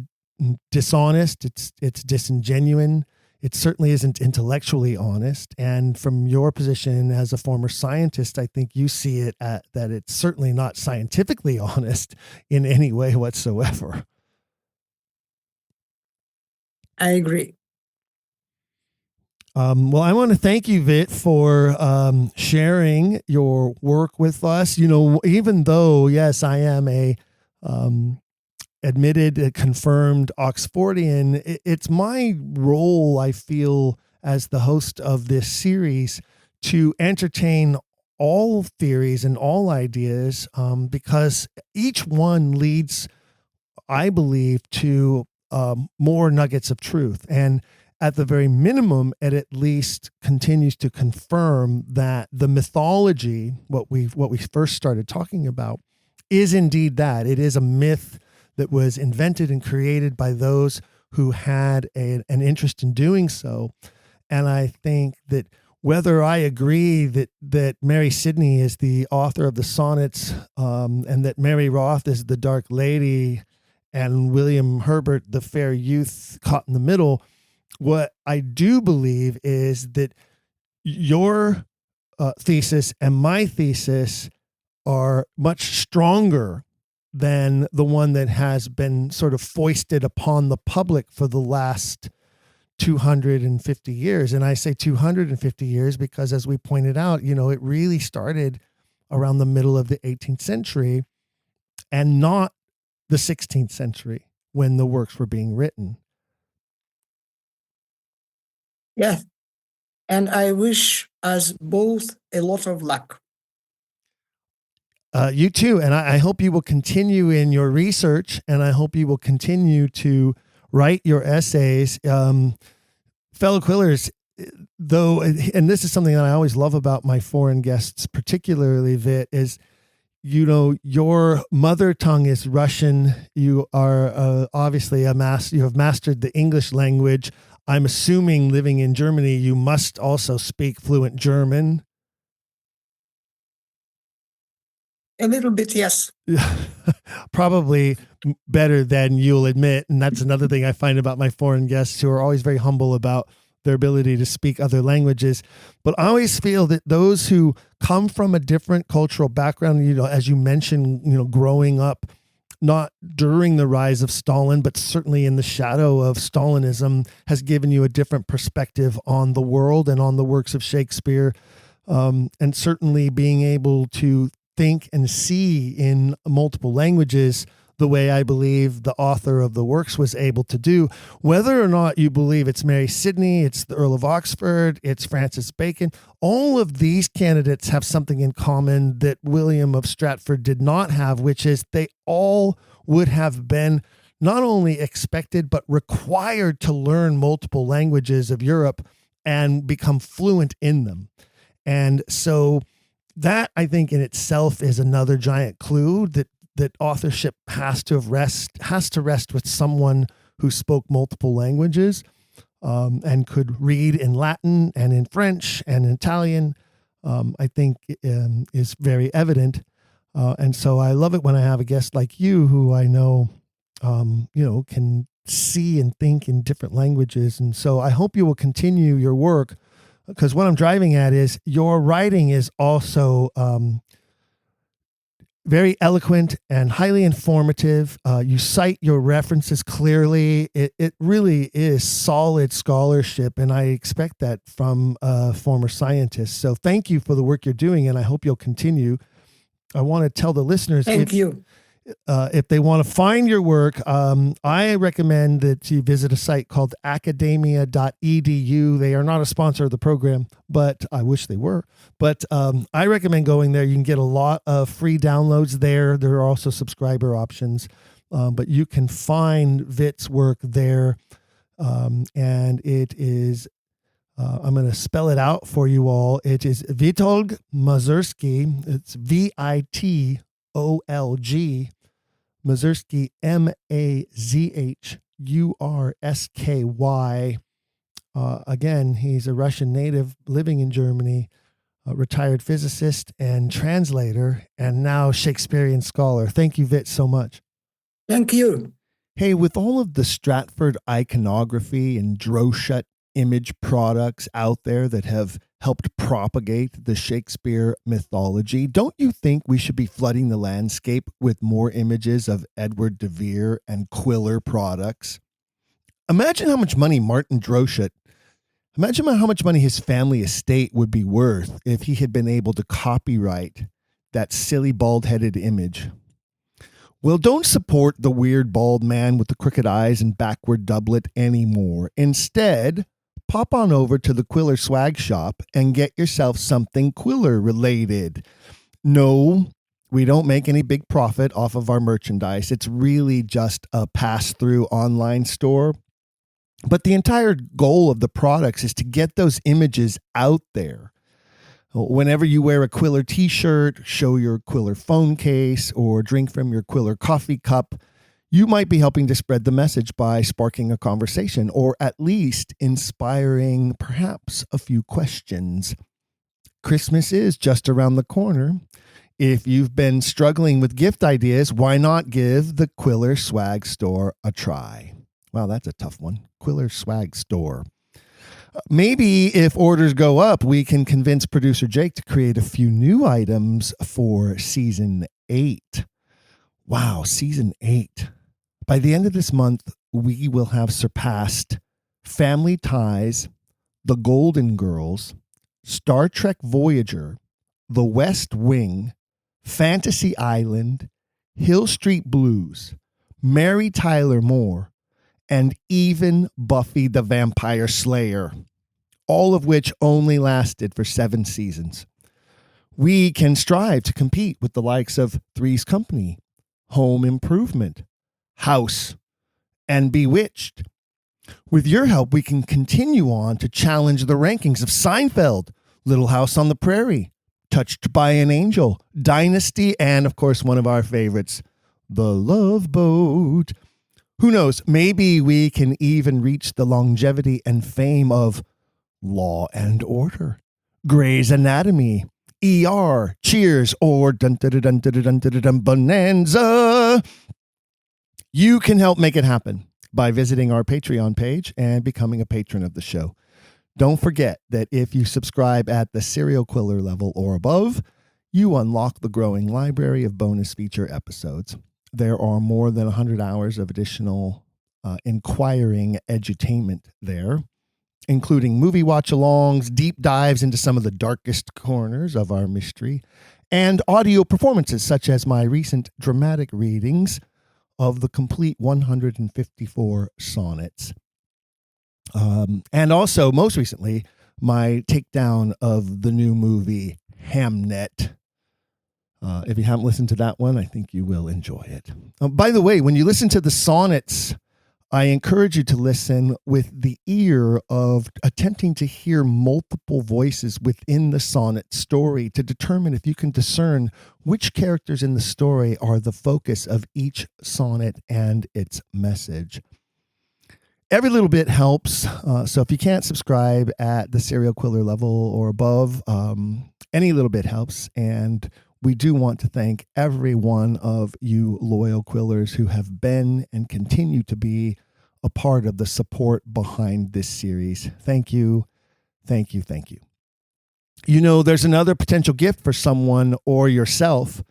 dishonest. It's disingenuous. It certainly isn't intellectually honest. And from your position as a former scientist, I think you see it that it's certainly not scientifically honest in any way whatsoever. I agree. Well, I want to thank you, Vit, for sharing your work with us. Even though, yes, I am a admitted, confirmed Oxfordian, it's my role, I feel, as the host of this series to entertain all theories and all ideas, because each one leads, I believe, to more nuggets of truth. And at the very minimum, it at least continues to confirm that the mythology, what we first started talking about, is indeed that. It is a myth that was invented and created by those who had an interest in doing so. And I think that whether I agree that Mary Sidney is the author of the sonnets, and that Mary Roth is the dark lady, and William Herbert the fair youth caught in the middle, what I do believe is that your thesis and my thesis are much stronger than the one that has been sort of foisted upon the public for the last 250 years. And I say 250 years because, as we pointed out, it really started around the middle of the 18th century and not the 16th century when the works were being written. Yeah. And I wish us both a lot of luck. You too. And I hope you will continue in your research, and I hope you will continue to write your essays. Fellow Quillers, though, and this is something that I always love about my foreign guests, particularly Vit, is, you know, your mother tongue is Russian. You are obviously you have mastered the English language. I'm assuming living in Germany, you must also speak fluent German. A little bit, yes. Probably better than you'll admit. And that's another thing I find about my foreign guests, who are always very humble about their ability to speak other languages. But I always feel that those who come from a different cultural background, you know, as you mentioned, you know, growing up, not during the rise of Stalin, but certainly in the shadow of Stalinism, has given you a different perspective on the world and on the works of Shakespeare. And certainly being able to think and see in multiple languages the way I believe the author of the works was able to do. Whether or not you believe it's Mary Sidney, it's the Earl of Oxford, it's Francis Bacon, all of these candidates have something in common that William of Stratford did not have, which is they all would have been not only expected, but required to learn multiple languages of Europe and become fluent in them. And so that, I think, in itself is another giant clue that authorship has to rest with someone who spoke multiple languages, and could read in Latin and in French and in Italian. I think is very evident, and so I love it when I have a guest like you, who I know, can see and think in different languages. And so I hope you will continue your work, because what I'm driving at is your writing is also very eloquent and highly informative. You cite your references clearly. It really is solid scholarship, and I expect that from former scientists. So thank you for the work you're doing, and I hope you'll continue. I want to tell the listeners, Thank you. If they want to find your work, I recommend that you visit a site called academia.edu. They are not a sponsor of the program, but I wish they were. But I recommend going there. You can get a lot of free downloads there. There are also subscriber options, but you can find Vit's work there. And it is, I'm going to spell it out for you all. It is Vitolg Mazhursky. It's Vitolg Mazhursky, Mazhursky. Again, he's a Russian native living in Germany, a retired physicist and translator, and now Shakespearean scholar. Thank you, Vit, so much. Thank you. Hey, with all of the Stratford iconography and Droschett image products out there that have helped propagate the Shakespeare mythology, don't you think we should be flooding the landscape with more images of Edward de Vere and Quiller products? Imagine how much money how much money his family estate would be worth if he had been able to copyright that silly bald-headed image. Well, don't support the weird bald man with the crooked eyes and backward doublet anymore. Instead, pop on over to the Quiller Swag Shop and get yourself something Quiller related. No, we don't make any big profit off of our merchandise. It's really just a pass-through online store. But the entire goal of the products is to get those images out there. Whenever you wear a Quiller t-shirt, show your Quiller phone case, or drink from your Quiller coffee cup, you might be helping to spread the message by sparking a conversation, or at least inspiring perhaps a few questions. Christmas is just around the corner. If you've been struggling with gift ideas, why not give the Quiller Swag Store a try? Wow, that's a tough one. Quiller Swag Store. Maybe if orders go up, we can convince producer Jake to create a few new items for season 8. Wow, season 8. By the end of this month, we will have surpassed Family Ties, The Golden Girls, Star Trek Voyager, The West Wing, Fantasy Island, Hill Street Blues, Mary Tyler Moore, and even Buffy the Vampire Slayer. all of which only lasted for 7 seasons. We can strive to compete with the likes of Three's Company, Home Improvement, House, and Bewitched. With your help, we can continue on to challenge the rankings of Seinfeld, Little House on the Prairie, Touched by an Angel, Dynasty, and of course, one of our favorites, The Love Boat. Who knows, maybe we can even reach the longevity and fame of Law and Order, Grey's Anatomy, ER, Cheers, or Dun Dun Dun Dun Dun Dun Dun Bonanza. You can help make it happen by visiting our Patreon page and becoming a patron of the show. Don't forget that if you subscribe at the Serial Quiller level or above, you unlock the growing library of bonus feature episodes. There are more than 100 hours of additional inquiring edutainment there, including movie watch-alongs, deep dives into some of the darkest corners of our mystery, and audio performances such as my recent dramatic readings of the complete 154 sonnets. And also, most recently, my takedown of the new movie Hamnet. If you haven't listened to that one, I think you will enjoy it. By the way, when you listen to the sonnets, I encourage you to listen with the ear of attempting to hear multiple voices within the sonnet story to determine if you can discern which characters in the story are the focus of each sonnet and its message. Every little bit helps. So if you can't subscribe at the Serial Quiller level or above, any little bit helps. And we do want to thank every one of you loyal Quillers who have been and continue to be a part of the support behind this series. Thank you. Thank you. Thank you. You know, there's another potential gift for someone or yourself.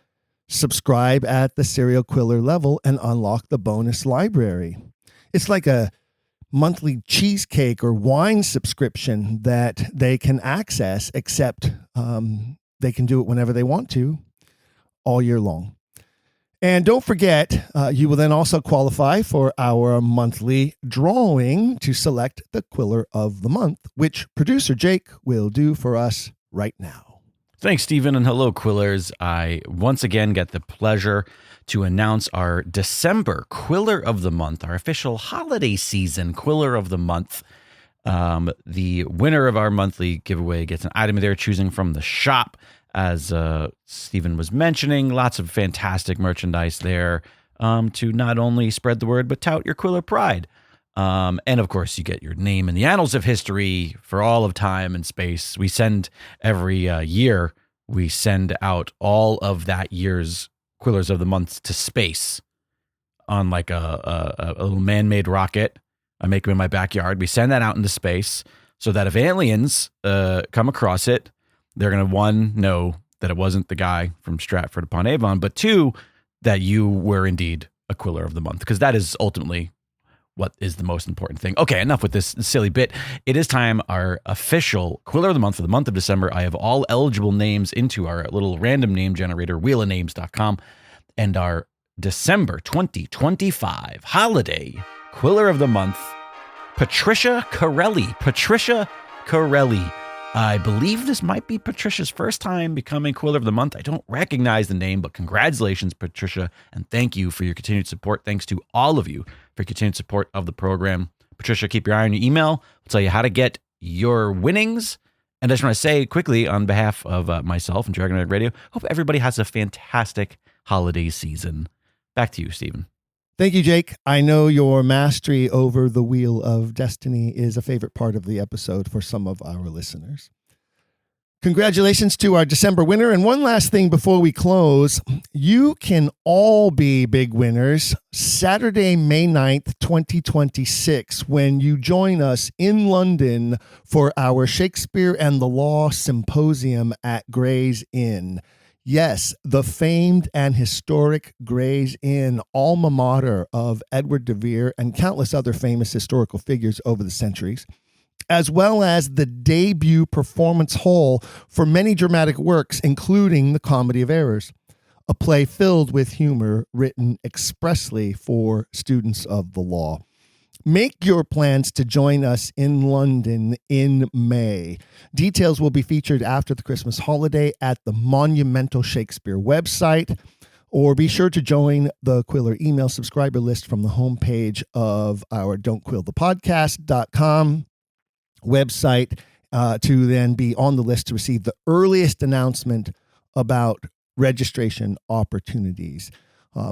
Subscribe at the Serial Quiller level and unlock the bonus library. It's like a monthly cheesecake or wine subscription that they can access, except they can do it whenever they want to, all year long. And don't forget, you will then also qualify for our monthly drawing to select the Quiller of the Month, which producer Jake will do for us right now. Thanks, Stephen, and hello, Quillers. I once again get the pleasure to announce our December Quiller of the Month, our official holiday season Quiller of the Month. The winner of our monthly giveaway gets an item they're choosing from the shop. As Stephen was mentioning, lots of fantastic merchandise there to not only spread the word, but tout your Quiller pride. And of course, you get your name in the annals of history for all of time and space. We send every year, we send out all of that year's Quillers of the Month to space on like a little man-made rocket. I make them in my backyard. We send that out into space so that if aliens come across it, they're going to, 1, know that it wasn't the guy from Stratford upon Avon, but 2, that you were indeed a Quiller of the Month, because that is ultimately what is the most important thing. Okay, enough with this silly bit. It is time, our official Quiller of the Month for the month of December. I have all eligible names into our little random name generator, wheelofnames.com, and our December 2025 holiday Quiller of the Month, Patricia Carrelli. Patricia Carrelli. I believe this might be Patricia's first time becoming Quiller of the Month. I don't recognize the name, but congratulations, Patricia, and thank you for your continued support. Thanks to all of you for your continued support of the program. Patricia, keep your eye on your email. We'll tell you how to get your winnings. And I just want to say quickly on behalf of myself and Dragon Egg Radio, hope everybody has a fantastic holiday season. Back to you, Stephen. Thank you, Jake. I know your mastery over the Wheel of Destiny is a favorite part of the episode for some of our listeners. Congratulations to our December winner. And one last thing before we close, you can all be big winners Saturday, May 9th, 2026, when you join us in London for our Shakespeare and the Law Symposium at Gray's Inn. Yes, the famed and historic Gray's Inn, alma mater of Edward de Vere and countless other famous historical figures over the centuries, as well as the debut performance hall for many dramatic works, including The Comedy of Errors, a play filled with humor written expressly for students of the law. Make your plans to join us in London in May. Details will be featured after the Christmas holiday at the Monumental Shakespeare website, or be sure to join the Quiller email subscriber list from the homepage of our don'tquillthepodcast.com website to then be on the list to receive the earliest announcement about registration opportunities.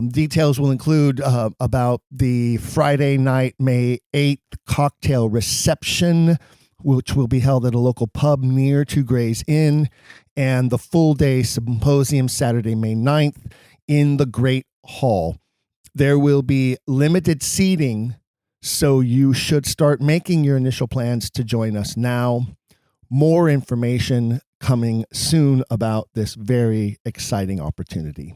Details will include about the Friday night, May 8th cocktail reception, which will be held at a local pub near to Gray's Inn, and the full day symposium Saturday, May 9th in the Great Hall. There will be limited seating, so you should start making your initial plans to join us now. More information coming soon about this very exciting opportunity.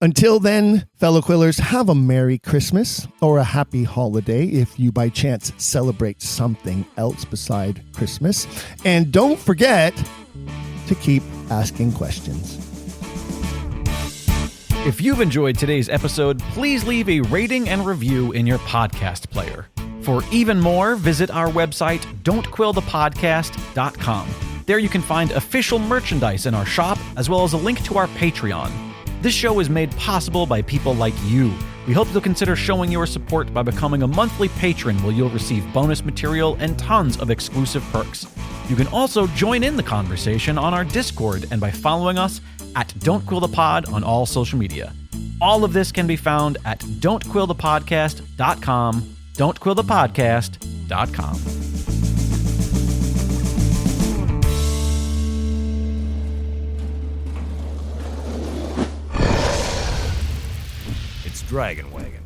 Until then, fellow Quillers, have a Merry Christmas or a Happy Holiday if you by chance celebrate something else beside Christmas. And don't forget to keep asking questions. If you've enjoyed today's episode, please leave a rating and review in your podcast player. For even more, visit our website, don'tquillthepodcast.com. There you can find official merchandise in our shop, as well as a link to our Patreon. This show is made possible by people like you. We hope you'll consider showing your support by becoming a monthly patron, where you'll receive bonus material and tons of exclusive perks. You can also join in the conversation on our Discord and by following us at don'tquillthepod on all social media. All of this can be found at don'tquillthepodcast.com, don'tquillthepodcast.com. Dragon Wagon.